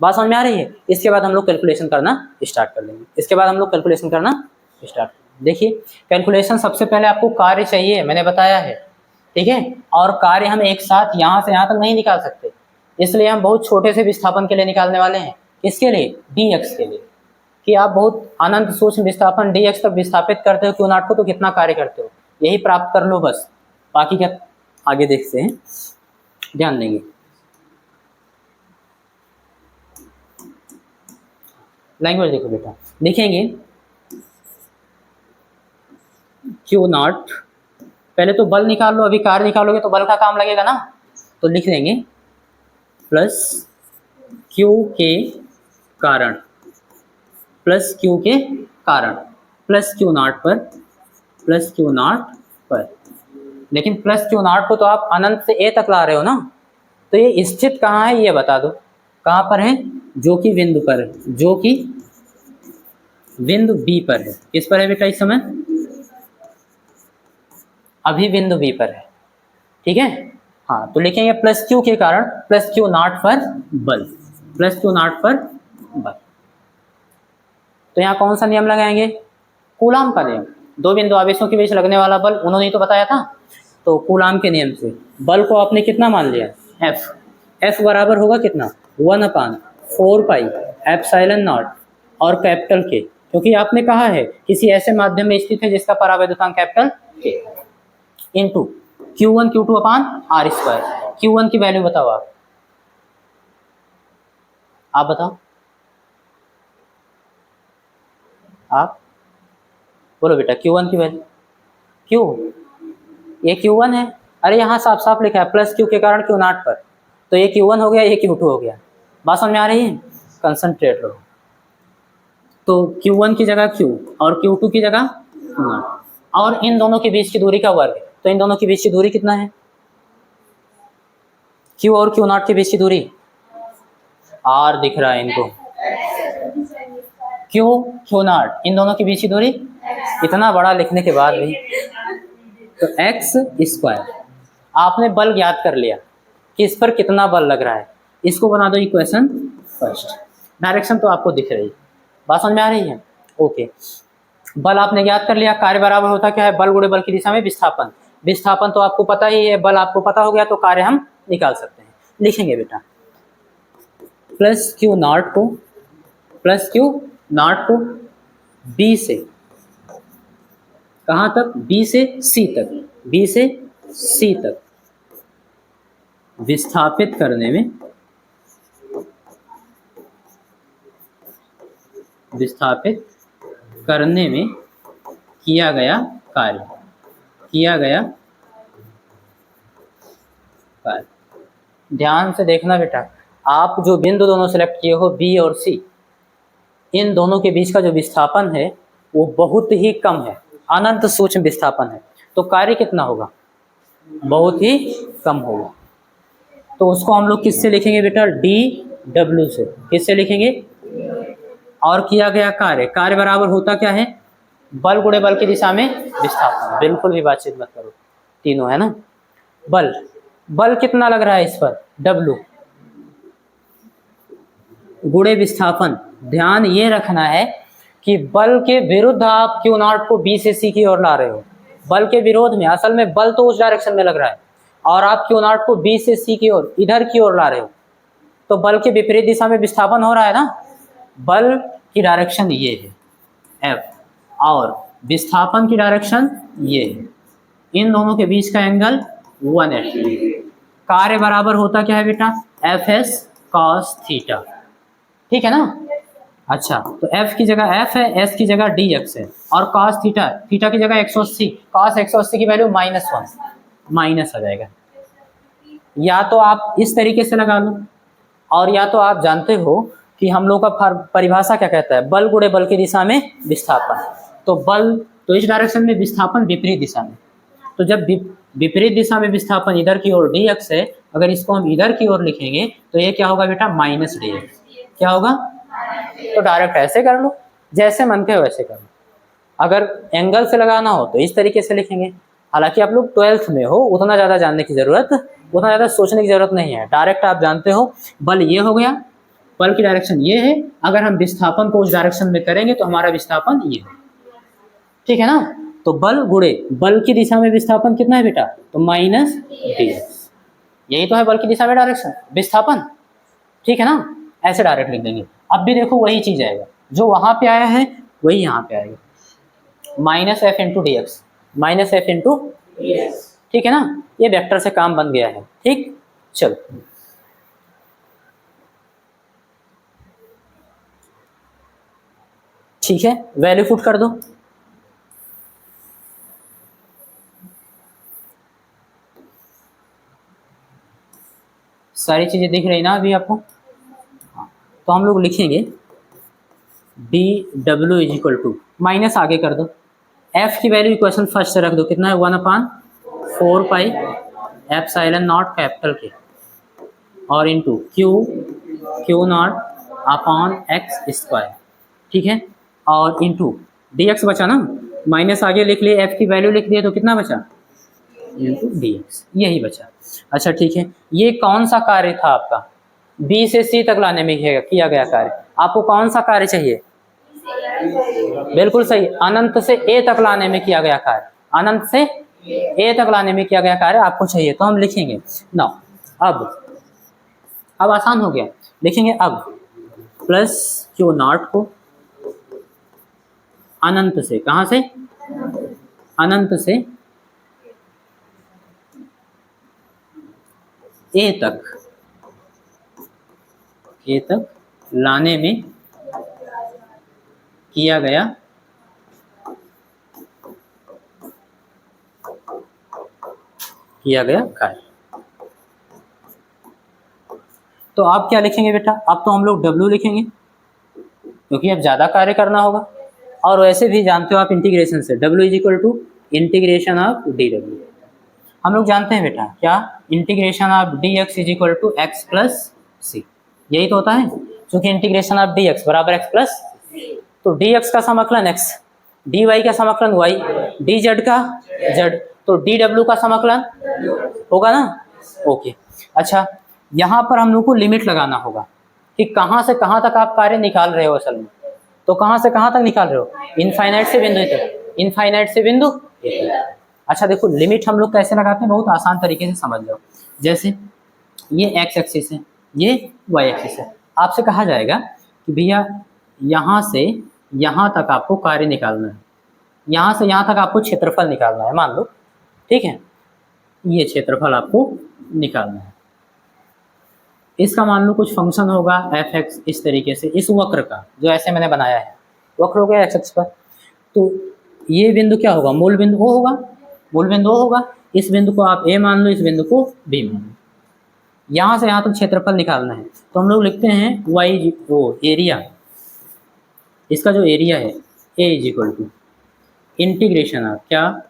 बात समझ में आ रही है। इसके बाद हम लोग कैलकुलेशन करना स्टार्ट कर लेंगे, इसके बाद हम लोग कैलकुलेशन करना स्टार्ट। देखिए कैलकुलेशन सबसे पहले आपको कार्य चाहिए, मैंने बताया है, ठीक है। और कार्य हम एक साथ यहाँ से यहाँ तक नहीं निकाल सकते, इसलिए हम बहुत छोटे से विस्थापन के लिए निकालने वाले हैं। किसके लिए, dx के लिए, कि आप बहुत अनंत सूक्ष्म विस्थापन dx तक विस्थापित करते हो Q नॉट को, तो कितना कार्य करते हो, यही प्राप्त कर लो बस। बाकी क्या आगे देखते हैं, ध्यान देंगे। लैंग्वेज देखो बेटा, लिखेंगे Q नॉट, पहले तो बल निकाल लो, अभी कार्य निकालोगे तो बल का काम लगेगा ना, तो लिख देंगे प्लस Q के कारण, प्लस Q के कारण, प्लस Q नॉट पर, प्लस Q नॉट पर। लेकिन प्लस Q नॉट को तो आप अनंत से A तक ला रहे हो ना, तो ये स्थित कहाँ है ये बता दो, कहाँ पर है, जो कि बिंदु पर है, जो कि बिंदु B पर है। किस पर है बेटा इस समय, अभी बिंदु B पर है, ठीक है। हाँ, तो लिखेंगे प्लस क्यू के कारण, प्लस क्यू नॉट फॉर बल, प्लस क्यू नॉट फॉर बल। तो यहाँ कौन सा नियम लगाएंगे? कूलाम का नियम। दो बिंदु आवेशों के बीच लगने वाला बल उन्होंने ही तो बताया था। तो कूलाम के नियम से बल को आपने कितना मान लिया? एफ। एफ बराबर होगा कितना? 1/4 पाई एप्सिलॉन नॉट और कैपिटल के, क्योंकि आपने कहा है किसी ऐसे माध्यम में स्थित है जिसका परावैद्युतांक कैपिटल के, इनटू Q1 Q2 अपान R स्क्वायर। Q1 की वैल्यू बताओ आप बताओ, आप बोलो बेटा Q1 की वैल्यू। क्यू, ये Q1 है। अरे यहाँ साफ साफ लिखा है प्लस क्यू के कारण क्यू नॉट पर, तो ये Q1 हो गया, ये Q2 हो गया। बात समझ में आ रही है? कंसंट्रेट रहो। तो Q1 की जगह Q और Q2 की जगह Q0, और इन दोनों के बीच की दूरी का वर्ग। तो इन दोनों के बीच की दूरी कितना है? Q और Q0 के बीच की दूरी R दिख रहा है इनको, Q Q0, इन दोनों के बीच की दूरी इतना बड़ा लिखने के बाद भी, तो x स्क्वायर। आपने बल ज्ञात कर लिया कि इस पर कितना बल लग रहा है, इसको बना दो इक्वेशन फर्स्ट। डायरेक्शन तो आपको दिख रही है, बात समझ में आ रही है? ओके, बल आपने ज्ञात कर लिया, कार्य बराबर होता क्या है? बल गुणे बल की दिशा में विस्थापन। विस्थापन तो आपको पता ही है, बल आपको पता हो गया तो कार्य हम निकाल सकते हैं। लिखेंगे बेटा प्लस क्यू नॉट को, प्लस क्यू नॉट को बी से कहाँ तक? बी से सी तक, बी से सी तक विस्थापित करने में, विस्थापित करने में किया गया कार्य, किया गया कार्य। ध्यान से देखना बेटा, आप जो बिंदु दोनों सेलेक्ट किए हो बी और सी, इन दोनों के बीच का जो विस्थापन है वो बहुत ही कम है, अनंत सूक्ष्म विस्थापन है। तो कार्य कितना होगा? बहुत ही कम होगा। तो उसको हम लोग किससे लिखेंगे बेटा? डी डब्ल्यू से। किससे लिखेंगे? और किया गया कार्य, कार्य बराबर होता क्या है? बल गुणे बल की दिशा में विस्थापन। बिल्कुल भी बातचीत मत करो, तीनों है ना। बल, बल कितना लग रहा है इस पर? W गुणे विस्थापन। ध्यान ये रखना है कि बल के विरुद्ध आप क्यू नॉट को बी से सी की ओर ला रहे हो। बल के विरोध में, असल में बल तो उस डायरेक्शन में लग रहा है और आप क्यू नॉट को बी से सी की ओर, इधर की ओर ला रहे हो, तो बल के विपरीत दिशा में विस्थापन हो रहा है ना। बल की डायरेक्शन ये है F और विस्थापन की डायरेक्शन ये है, इन दोनों के बीच का एंगल 180। कार्य बराबर होता क्या है बेटा? Fs cos थीटा, ठीक है ना। अच्छा, तो F की जगह F है, S की जगह dx है, और cos थीटा, थीटा की जगह 180, cos 180 की वैल्यू -1, माइनस आ जाएगा। या तो आप इस तरीके से लगा लो, और या तो आप जानते हो कि हम लोग का परिभाषा क्या कहता है? बल गुणे बल की दिशा में विस्थापन। तो बल तो इस डायरेक्शन में, विस्थापन विपरीत दिशा में। तो जब विपरीत दिशा में विस्थापन इधर की ओर dx है, अगर इसको हम इधर की ओर लिखेंगे तो ये क्या होगा बेटा? -dx। क्या होगा? तो डायरेक्ट ऐसे कर लो, जैसे मन के वैसे कर लो। अगर एंगल से लगाना हो तो इस तरीके से लिखेंगे। हालांकि आप लोग 12th में हो, उतना ज़्यादा जानने की ज़रूरत, उतना ज़्यादा सोचने की ज़रूरत नहीं है। डायरेक्ट आप जानते हो बल ये हो गया, बल की डायरेक्शन ये है, अगर हम विस्थापन को उस डायरेक्शन में करेंगे तो हमारा विस्थापन ये है, ठीक है ना। तो बल गुणे बल की दिशा में विस्थापन कितना है बेटा? तो -dx। यही तो है बल की दिशा में डायरेक्शन, विस्थापन, ठीक है ना। ऐसे डायरेक्ट लिख देंगे। अब भी देखो वही चीज आएगा, जो वहां पे आया है वही यहाँ पे आएगा, -f × dx, -f × dx, ठीक है ना। ये वेक्टर से काम बन गया है, ठीक। चलो, ठीक है, वैल्यू पुट कर दो। सारी चीजें दिख रही ना अभी आपको? तो हम लोग लिखेंगे dw = माइनस आगे कर दो, f की वैल्यू इक्वेशन फर्स्ट से रख दो, कितना है? 1/4 पाई एप्सिलॉन नॉट कैपिटल के, और into Q0 upon x square, ठीक है। और इनटू dx बचा ना, माइनस आगे लिख लिए, f की वैल्यू लिख दिए, तो कितना बचा? इंटू डी एक्स, यही बचा। अच्छा ठीक है, ये कौन सा कार्य था आपका, बी से सी तक लाने में किया गया कार्य। आपको कौन सा कार्य चाहिए, बिल्कुल सही, अनंत से ए तक लाने में किया गया कार्य, अनंत से ए तक लाने में किया गया कार्य आपको चाहिए। तो हम लिखेंगे ना, अब आसान हो गया, लिखेंगे अब प्लस क्यू नॉट को अनंत से, कहां से, अनंत से ए तक लाने में किया गया कार्य। तो आप क्या लिखेंगे बेटा, अब तो हम लोग W लिखेंगे क्योंकि अब ज्यादा कार्य करना होगा, और वैसे भी जानते हो आप इंटीग्रेशन से W is equal to integration of DW। हम लोग जानते हैं बेटा क्या, integration of dx is equal to x plus C, यही तो होता है, क्योंकि इंटीग्रेशन ऑफ dx बराबर x प्लस, तो dx का समाकलन x, dy का समाकलन y, dz का z, तो dw का समाकलन होगा ना, ओके। अच्छा यहाँ पर हम लोग को लिमिट लगाना होगा कि कहाँ से कहाँ तक आप कार्य निकाल रहे हो असल में, तो कहाँ से कहाँ तक निकाल रहे हो, इनफाइनाइट से बिंदु तक, इनफाइनाइट से बिंदु। अच्छा देखो लिमिट हम लोग कैसे लगाते हैं, बहुत आसान तरीके से समझ लो। जैसे ये x एक्सिस है, ये y एक्सिस है, आपसे कहा जाएगा कि भैया यहाँ से यहाँ तक आपको कार्य निकालना है, यहाँ से यहाँ तक आपको क्षेत्रफल निकालना है, मान लो ठीक है, ये क्षेत्रफल आपको निकालना है। इसका मान लो कुछ फंक्शन होगा f(x) इस तरीके से, इस वक्र का जो ऐसे मैंने बनाया है, वक्र हो गया x अक्ष पर, तो ये बिंदु क्या होगा, मूल बिंदु O होगा, मूल बिंदु O होगा, इस बिंदु को आप A मान लो, इस बिंदु को B मान लो, यहाँ से यहाँ तक क्षेत्रफल निकालना है। तो हम लोग लिखते हैं y वो एरिया, इसका जो एरिया है A is equal to integration of क्या,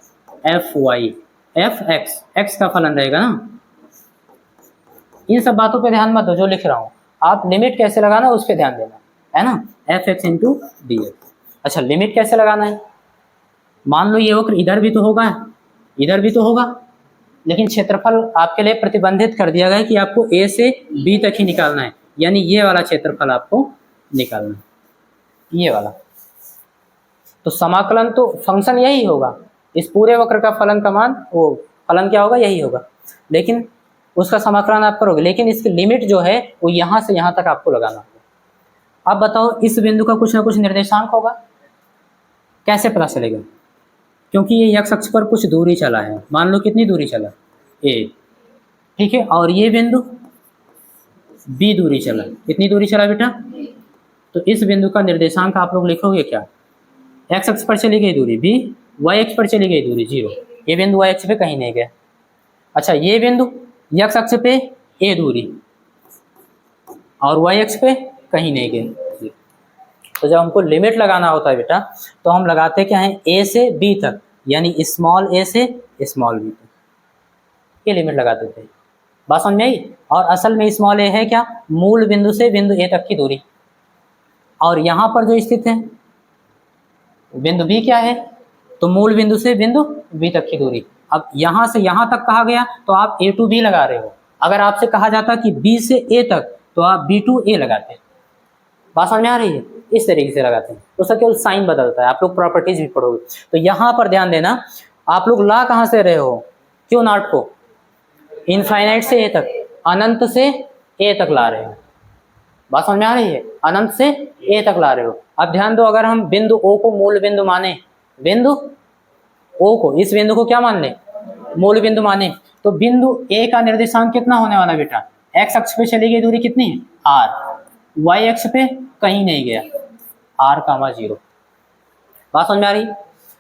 Fy Fx, x का फलन रहेगा ना। इन सब बातों पे ध्यान मत दो जो लिख रहा हूँ, आप लिमिट कैसे लगाना उस पर ध्यान देना है ना, Fx इंटू डी एक्स। अच्छा लिमिट कैसे लगाना है, मान लो ये वक्र इधर भी तो होगा, इधर भी तो होगा, लेकिन क्षेत्रफल आपके लिए प्रतिबंधित कर दिया गया है कि आपको A से B तक ही निकालना है, यानी ये वाला क्षेत्रफल आपको निकालना है, ये वाला। तो समाकलन तो फंक्शन यही होगा, इस पूरे वक्र का फलन का मान, वो फलन क्या होगा, यही होगा, लेकिन उसका समाकलन आप करोगे, लेकिन इसकी लिमिट जो है वो यहाँ से यहाँ तक आपको लगाना होगा। अब बताओ इस बिंदु का कुछ ना कुछ निर्देशांक होगा, कैसे पता चलेगा, क्योंकि ये x अक्ष पर कुछ दूरी चला है, मान लो कितनी दूरी चला, a, ठीक है, और ये बिंदु b दूरी चला, कितनी दूरी चला बेटा, तो इस बिंदु का निर्देशांक आप लोग लिखोगे क्या, x अक्ष पर चली गई दूरी b, y अक्ष पर चली गई दूरी 0, ये बिंदु y अक्ष पे कहीं नहीं गया। अच्छा ये बिंदु x अक्ष पे a दूरी और y अक्ष पे कहीं नहीं गए। तो जब हमको लिमिट लगाना होता है बेटा, तो हम लगाते क्या हैं, a से b तक, यानी स्मॉल a से स्मॉल b तक, ये लिमिट लगा देते हैं। बात समझ में आई। और असल में स्मॉल a है क्या, मूल बिंदु से बिंदु a तक की दूरी, और यहाँ पर जो स्थित है बिंदु b क्या है, तो मूल बिंदु से बिंदु b तक की दूरी। अब यहाँ से यहाँ तक कहा गया तो आप a to b लगा रहे हो, अगर आपसे कहा जाता कि b से a तक तो आप b to a लगाते हैं। बात समझ में आ रही है, इस तरीके से लगाते हैं, तो उसका केवल साइन बदलता है, आप लोग प्रॉपर्टीज भी पढ़ोगे। तो यहाँ पर ध्यान देना, आप लोग ला कहाँ से रहे हो, क्यों नॉट को इनफाइनाइट से a तक, अनंत से a तक ला रहे हो। बात समझ में आ रही है, अनंत से a तक ला रहे हो। अब ध्यान दो, अगर हम बिंदु o को मूल बिंदु माने, बिंदु o को, इस बिंदु को क्या मान ले, मूल बिंदु माने, तो बिंदु a का निर्देशांक कितना होने वाला बेटा, x अक्ष पे चली गई दूरी कितनी है r, y अक्ष पे कहीं नहीं गया r, 0। बात समझ में आ रही।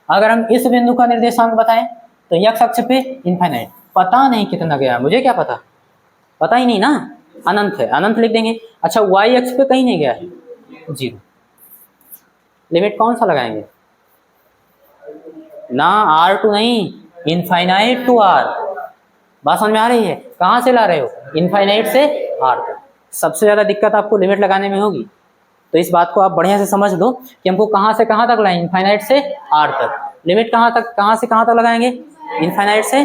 अगर हम इस बिंदु का निर्देशांक बताएं तो x अक्ष पे इनफाइनाइट, पता नहीं कितना गया, मुझे क्या पता, पता ही नहीं ना, अनंत है, अनंत लिख देंगे। अच्छा y अक्ष पे कहीं नहीं गया है 0, लिमिट कौन सा लगाएंगे ना, r टू नहीं, इनफाइनाइट टू r। बात समझ में आ रही है, कहाँ से ला रहे हो, इनफाइनाइट से r तक। सबसे ज्यादा दिक्कत आपको लिमिट लगाने में होगी, तो इस बात को आप बढ़िया से समझ लो कि हमको कहाँ से कहाँ तक लाएं, इनफाइनाइट से r तक। लिमिट कहाँ से कहाँ तक लगाएंगे, इनफाइनाइट से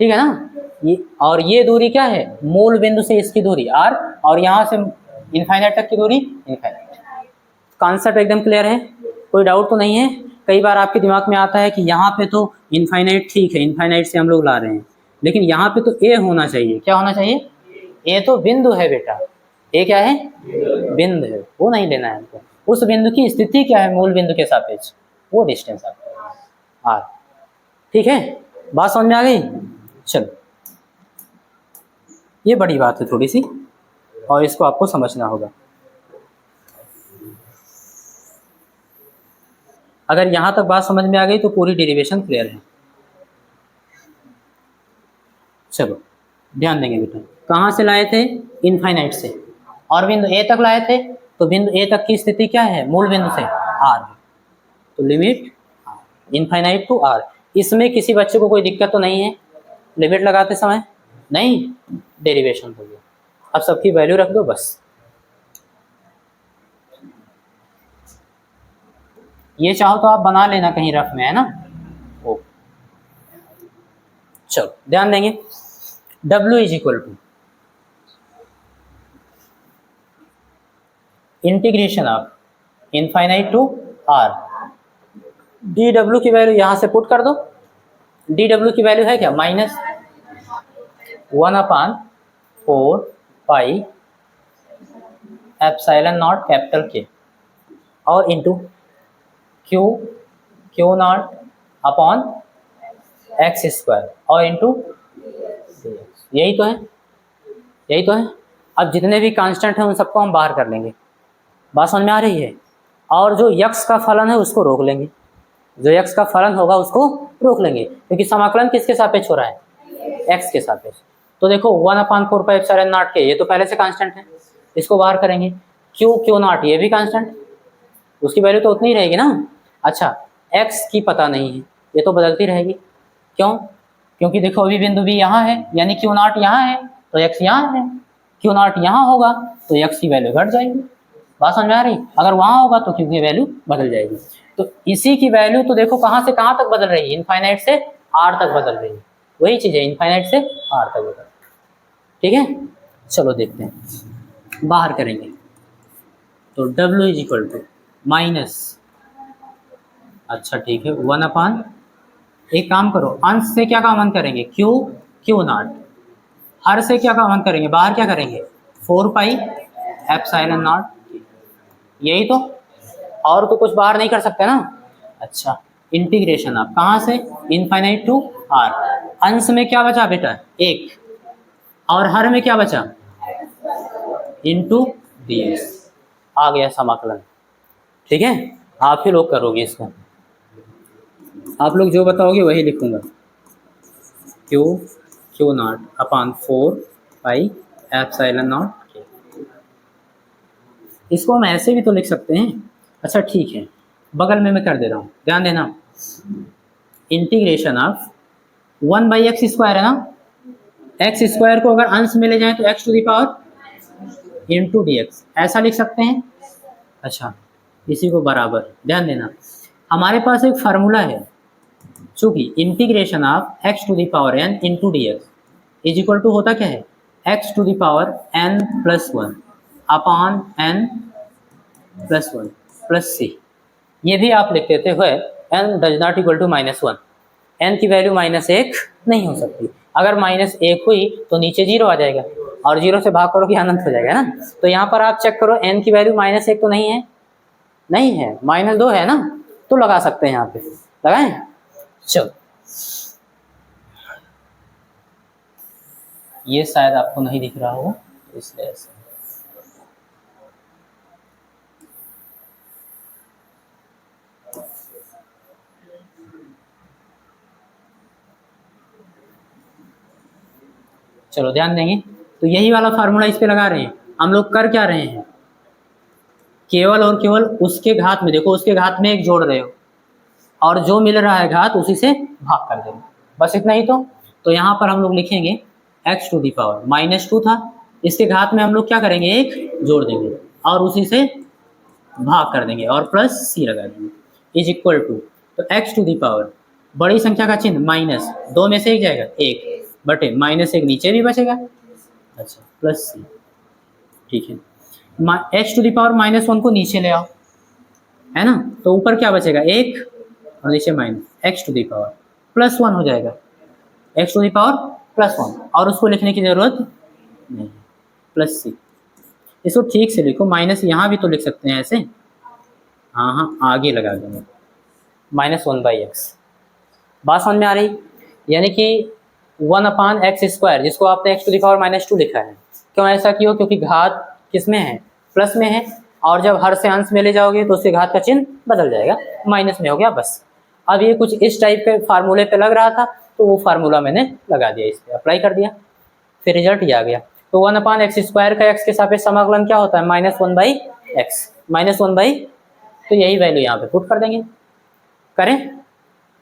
ठीक है ना। ये दूरी क्या है, मूल बिंदु से इसकी दूरी r, और यहाँ से इनफाइनाइट तक की दूरी इनफाइनाइट। कॉन्सेप्ट एकदम क्लियर है, कोई डाउट तो नहीं है। कई बार आपके दिमाग में आता है कि यहाँ पे तो इनफाइनाइट ठीक है, इनफाइनाइट से हम लोग ला रहे हैं, लेकिन यहाँ पे तो a होना चाहिए। क्या होना चाहिए, a तो बिंदु है बेटा, a क्या है, बिंदु है, वो नहीं लेना है हमको। उस बिंदु की स्थिति क्या है मूल बिंदु के सापेक्ष, वो डिस्टेंस आपका r। ठीक है, बात समझ में आ गई। चलो, ये बड़ी बात है थोड़ी सी, और इसको आपको समझना होगा। अगर यहाँ तक बात समझ में आ गई तो पूरी डेरिवेशन क्लियर है। चलो ध्यान देंगे बेटा, कहाँ से लाए थे, इनफाइनाइट से, और बिंदु ए तक लाए थे, तो बिंदु ए तक की स्थिति क्या है, मूल बिंदु से r, तो लिमिट इनफाइनाइट टू r। इसमें किसी बच्चे को कोई दिक्कत तो नहीं है लिमिट लगाते समय, नहीं, डेरिवेशन हो गया। अब सबकी वैल्यू रख दो बस। ये चाहो तो आप बना लेना कहीं रफ में, है ना। ओ चलो ध्यान देंगे, W is equal to integration of infinite to r। dw की वैल्यू यहाँ से पुट कर दो। dw की वैल्यू है क्या, -1/4 पाई एप्सिलॉन नॉट कैपिटल K, और into Q not upon x square, और इंटू यही तो है, यही तो है। अब जितने भी कांस्टेंट हैं उन सबको हम बाहर कर लेंगे। बात समझ में आ रही है। और जो यक्स का फलन है उसको रोक लेंगे, जो यक्स का फलन होगा उसको रोक लेंगे, क्योंकि समाकलन किसके सापेक्ष हो रहा है, एक्स के सापेक्ष। तो देखो 1/4 पाई एप्सिलॉन नॉट K, ये तो पहले से कांस्टेंट है, इसको बाहर करेंगे। Q नॉट, ये भी कांस्टेंट, उसकी वैल्यू तो उतनी ही रहेगी ना। अच्छा, एक्स की पता नहीं है, ये तो बदलती रहेगी। क्यों, क्योंकि देखो अभी बिंदु भी यहाँ है, यानी Q नॉट यहाँ है तो एक्स यहाँ है, Q नॉट यहाँ होगा तो एक्स की वैल्यू घट जाएगी। बात समझ में आ रही, अगर वहाँ होगा तो Q की वैल्यू बदल जाएगी। तो इसी की वैल्यू तो देखो कहाँ से कहाँ तक बदल रही है, इनफाइनाइट से r तक बदल रही है, वही चीज़ है, इनफाइनाइट से r तक बदल। ठीक है, चलो देखते हैं, बाहर करेंगे। तो W is equal to minus, अच्छा ठीक है, 1/, एक काम करो, अंश से क्या कॉमन करेंगे, Q नॉट, हर से क्या कॉमन करेंगे, बाहर क्या करेंगे, 4 पाई एप्सिलॉन नॉट, यही तो, और तो कुछ बाहर नहीं कर सकते ना। अच्छा, इंटीग्रेशन आप कहाँ से, इनफाइनाइट टू r। अंश में क्या बचा बेटा, 1, और हर में क्या बचा, इंटू ds, आ गया समाकलन। ठीक है, आप ही लोग करोगे इसको, आप लोग जो बताओगे वही लिखूंगा। Q not upon 4 pi epsilon not, इसको हम ऐसे भी तो लिख सकते हैं। अच्छा ठीक है, बगल में मैं कर दे रहा हूँ, ध्यान देना। इंटीग्रेशन ऑफ 1/x स्क्वायर है ना, x स्क्वायर को अगर अंश में ले जाएं तो x to the power into dx, ऐसा लिख सकते हैं। अच्छा, इसी को बराबर, ध्यान देना, हमारे पास एक फार्मूला है, चूंकि integration of x to the power n into dx is equal to होता क्या है, x to the power n+1 upon n+1 plus c। ये भी आप लिख देते हुए n does not equal to -1, n की वैल्यू -1 नहीं हो सकती। अगर -1 हुई तो नीचे 0 आ जाएगा, और 0 से भाग करो कि अनंत हो जाएगा ना। तो यहाँ पर आप चेक करो, n की वैल्यू -1 तो नहीं है, नहीं है, -2 है ना, तो लगा सकते हैं यहाँ पे, लगाएं। चलो, ये शायद आपको नहीं दिख रहा हो इसलिए ऐसे। चलो ध्यान देंगे, तो यही वाला फार्मूला इस पे लगा रहे हैं। हम लोग कर क्या रहे हैं, केवल और केवल उसके घात में, देखो उसके घात में 1 जोड़ रहे हो, और जो मिल रहा है घात उसी से भाग कर देंगे, बस इतना ही। तो यहाँ पर हम लोग लिखेंगे x टू दी पावर -2 था, इसके घात में हम लोग क्या करेंगे, 1 जोड़ देंगे और उसी से भाग कर देंगे और प्लस c लगा देंगे इज इक्वल टू, तो x टू दी पावर बड़ी संख्या का चिन्ह -2 में से एक जाएगा 1, बटे माइनस एक नीचे भी बचेगा, अच्छा प्लस सी, ठीक है। X to the power minus one को नीचे ले आओ, है ना, तो ऊपर क्या बचेगा एक और नीचे minus, X to the power plus one हो जाएगा, X to the power plus one, और उसको लिखने की जरूरत नहीं, प्लस सी। इसको ठीक से लिखो, माइनस यहाँ भी तो लिख सकते हैं ऐसे, हाँ हाँ आगे लगा देंगे, माइनस वन बाई एक्स। बात समझ में आ रही? यानी कि वन अपान एक्स स्क्वायर, जिसको आपने x to the power minus two लिखा है, क्यों ऐसा क्यों? क्योंकि घात किस में है, प्लस में है, और जब हर से अंश में ले जाओगे तो उसके घात का चिन्ह बदल जाएगा, माइनस में हो गया बस। अब ये कुछ इस टाइप के फार्मूले पे लग रहा था, तो वो फार्मूला मैंने लगा दिया, इस पर अप्लाई कर दिया, फिर रिजल्ट ये आ गया। तो वन अपान एक्स स्क्वायर का एक्स के सापेक्ष समाकलन क्या होता है, minus one by x, minus one by, तो यही वैल्यू यहाँ पे पुट कर देंगे। करें?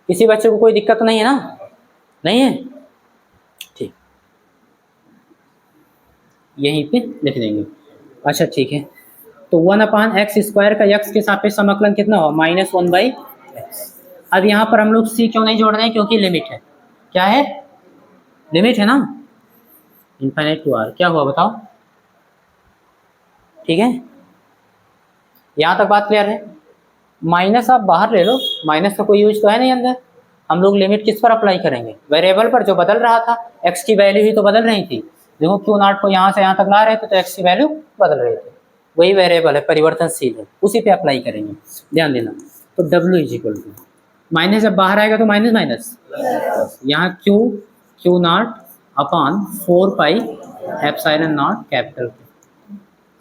किसी बच्चे को कोई दिक्कत तो नहीं है ना? नहीं है, ठीक, यहीं पे लिख देंगे। अच्छा ठीक है, तो वन अपान एक्स स्क्वायर का एक्स के सापेक्ष समाकलन कितना हुआ, माइनस वन बाई एक्स। अब यहाँ पर हम लोग सी क्यों नहीं जोड़ रहे हैं, क्योंकि लिमिट है, क्या है, लिमिट है ना, इनफाइनाइट टू आर। क्या हुआ बताओ? ठीक है, यहाँ तक बात क्लियर है? माइनस आप बाहर ले लो, माइनस का कोई यूज तो है नहीं अंदर। हम लोग लिमिट किस पर अप्लाई करेंगे, वेरिएबल पर जो बदल रहा था, एक्स की वैल्यू ही तो बदल रही थी। देखो क्यू नॉट को यहाँ से यहाँ तक ला रहे थे तो एक्स की वैल्यू बदल रही थी, वही वेरिएबल है, परिवर्तनशील है, उसी पे अप्लाई करेंगे, ध्यान देना। तो W is equal to, minus जब बाहर आएगा तो माइनस माइनस, यहाँ q not upon 4 pi epsilon not capital,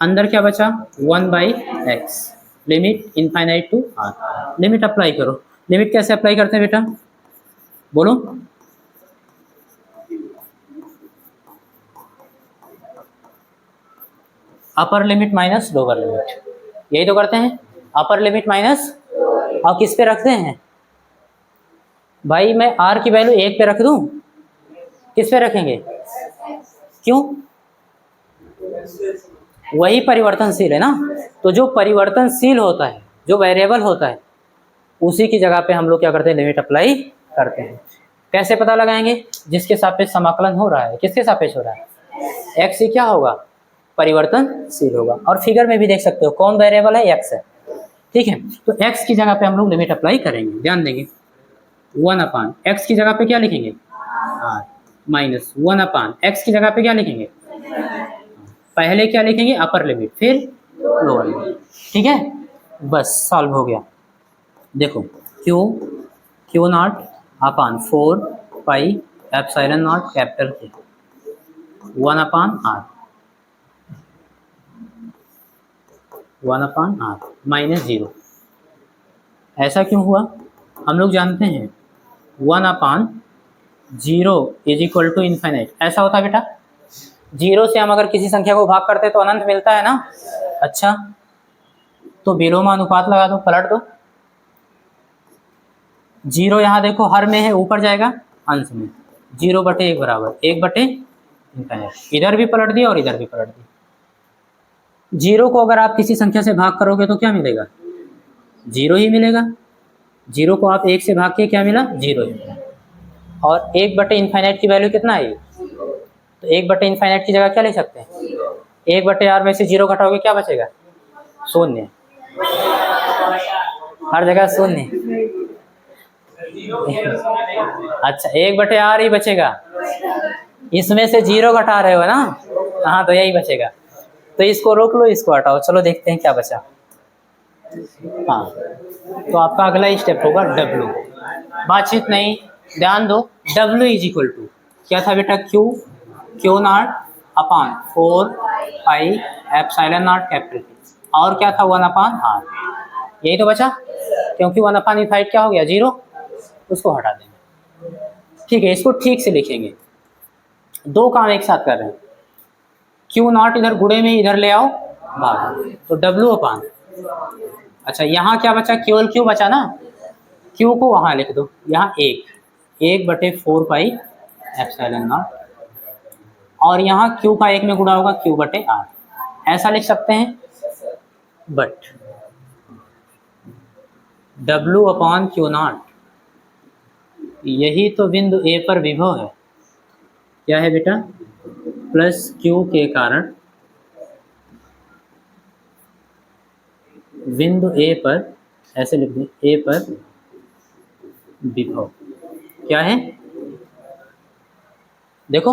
अंदर क्या बचा, one by x, limit infinite to R. Limit apply करो, लिमिट कैसे अप्लाई करते हैं बेटा, बोलो? Upper limit minus lower limit, यही तो करते हैं, अपर लिमिट माइनस, और किस पे रखते हैं भाई, मैं आर की वैल्यू एक पे रख दूं, किस पे रखेंगे, क्यों, वही परिवर्तनशील है ना, तो जो परिवर्तनशील होता है, जो वेरिएबल होता है, उसी की जगह पे हम लोग क्या करते हैं, लिमिट अप्लाई करते हैं। कैसे पता लगाएंगे, जिसके सापेक्ष समाकलन हो रहा है, किसके सापेक्ष हो रहा है, एक्स ही क्या होगा, परिवर्तनशील होगा, और फिगर में भी देख सकते हो कौन वेरिएबल है, एक्स है, ठीक है। तो एक्स की जगह पे हम लोग लिमिट अप्लाई करेंगे, ध्यान देंगे, वन अपान एक्स की जगह पे क्या लिखेंगे, r, minus one upon x की जगह पे क्या लिखेंगे, पहले क्या लिखेंगे, अपर लिमिट, फिर लोअर लिमिट, ठीक है, बस सॉल्व हो गया। देखो q not upon 4 pi epsilon not capital k, one upon r, one upon r minus zero. ऐसा क्यों हुआ, हम लोग जानते हैं one upon zero is equal to infinite, ऐसा होता है बेटा, जीरो से हम अगर किसी संख्या को भाग करते तो अनंत मिलता है ना। अच्छा, तो विलोमानुपात लगा दो, पलट दो, जीरो यहाँ देखो हर में है, ऊपर जाएगा अंश में, जीरो बटे एक बराबर एक बटे इनफाइनाइट, इधर भी पलट दिया और इधर भी पलट दिया। जीरो को अगर आप किसी संख्या से भाग करोगे तो क्या मिलेगा, जीरो ही मिलेगा, जीरो को आप एक से भाग के क्या मिला, जीरो ही मिला, और एक बटे इनफाइनाइट की वैल्यू कितना है, तो एक बटे इनफाइनाइट की जगह क्या ले सकते हैं, एक बटे आर में से जीरो घटाओगे क्या बचेगा, शून्य, हर जगह शून्य। अच्छा, एक बटे आर ही बचेगा, इसमें से जीरो घटा रहे हो ना, हाँ तो यही बचेगा, तो इसको रोक लो, इसको हटाओ, चलो देखते हैं क्या बचा। हाँ, तो आपका अगला स्टेप होगा डब्ल्यू, बातचीत नहीं, ध्यान दो, डब्ल्यू इज इक्वल टू क्या था बेटा, Q not upon 4 pi epsilon not capital, और क्या था, वन अपान आर, यही तो बचा, क्योंकि वन अपान इनफाइनाइट क्या हो गया, जीरो, उसको हटा देंगे, ठीक है। इसको ठीक से लिखेंगे, दो काम एक साथ कर रहे हैं, क्यू नॉट इधर गुणे में इधर ले आओ भाग, तो डब्ल्यू अपान, अच्छा यहाँ क्या बचा, केवल क्यू बचा ना, क्यू को वहाँ लिख दो, यहाँ एक बटे 4 पाई एप्सिलॉन नॉट, और यहाँ क्यू का एक में गुणा होगा क्यू बटे आर, ऐसा लिख सकते हैं, but W upon Q not, यही तो बिंदु ए पर विभव है, क्या है बेटा, प्लस क्यू के कारण बिंदु ए पर, ऐसे लिख दें, ए पर विभव क्या है, देखो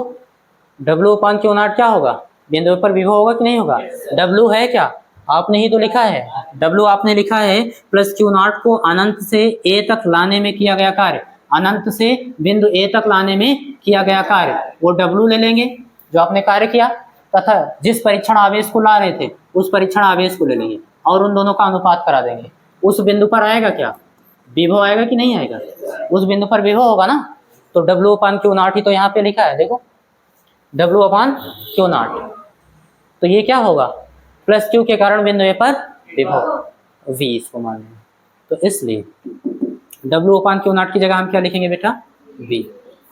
W/Q0 क्या होगा, बिंदु पर विभव होगा कि नहीं होगा। W है क्या, आपने ही तो लिखा है, W आपने लिखा है प्लस Q0 को अनंत से A तक लाने में किया गया कार्य, अनंत से बिंदु A तक लाने में किया गया कार्य, वो W ले लेंगे जो आपने कार्य किया, तथा जिस परीक्षण आवेश को ला रहे थे उस परीक्षण आवेश को ले लेंगे और उन दोनों का अनुपात करा देंगे। उस बिंदु पर आएगा क्या, विभव आएगा कि नहीं आएगा, उस बिंदु पर विभव होगा ना, तो W/Q0 ही तो यहाँ पे लिखा है, देखो W/Q0, तो ये क्या होगा, प्लस क्यू के कारण बिंदु ए पर विभव, V इसको मान लें, तो इसलिए W/Q0 की जगह हम क्या लिखेंगे बेटा, V,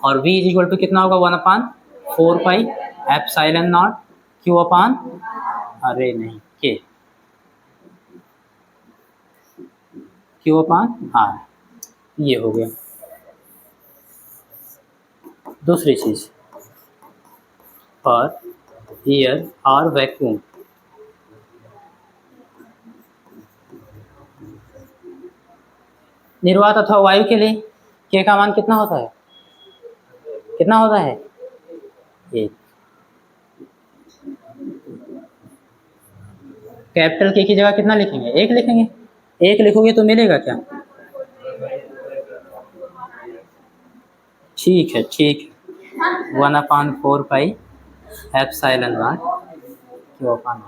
और V इज इक्वल टू कितना होगा, 1/4 एप्सिलॉन नॉट Q अपान, अरे नहीं, K, Q अपान R, ये हो गया। दूसरी चीज, पर एयर और वैक्यूम, निर्वात अथवा वायु के लिए K का मान कितना होता है, कितना होता है, 1। कैपिटल K की जगह कितना लिखेंगे, 1 लिखेंगे, 1 लिखोगे तो मिलेगा क्या, ठीक है, ठीक है, 1/4 एप्सिलॉन नॉट Q अपान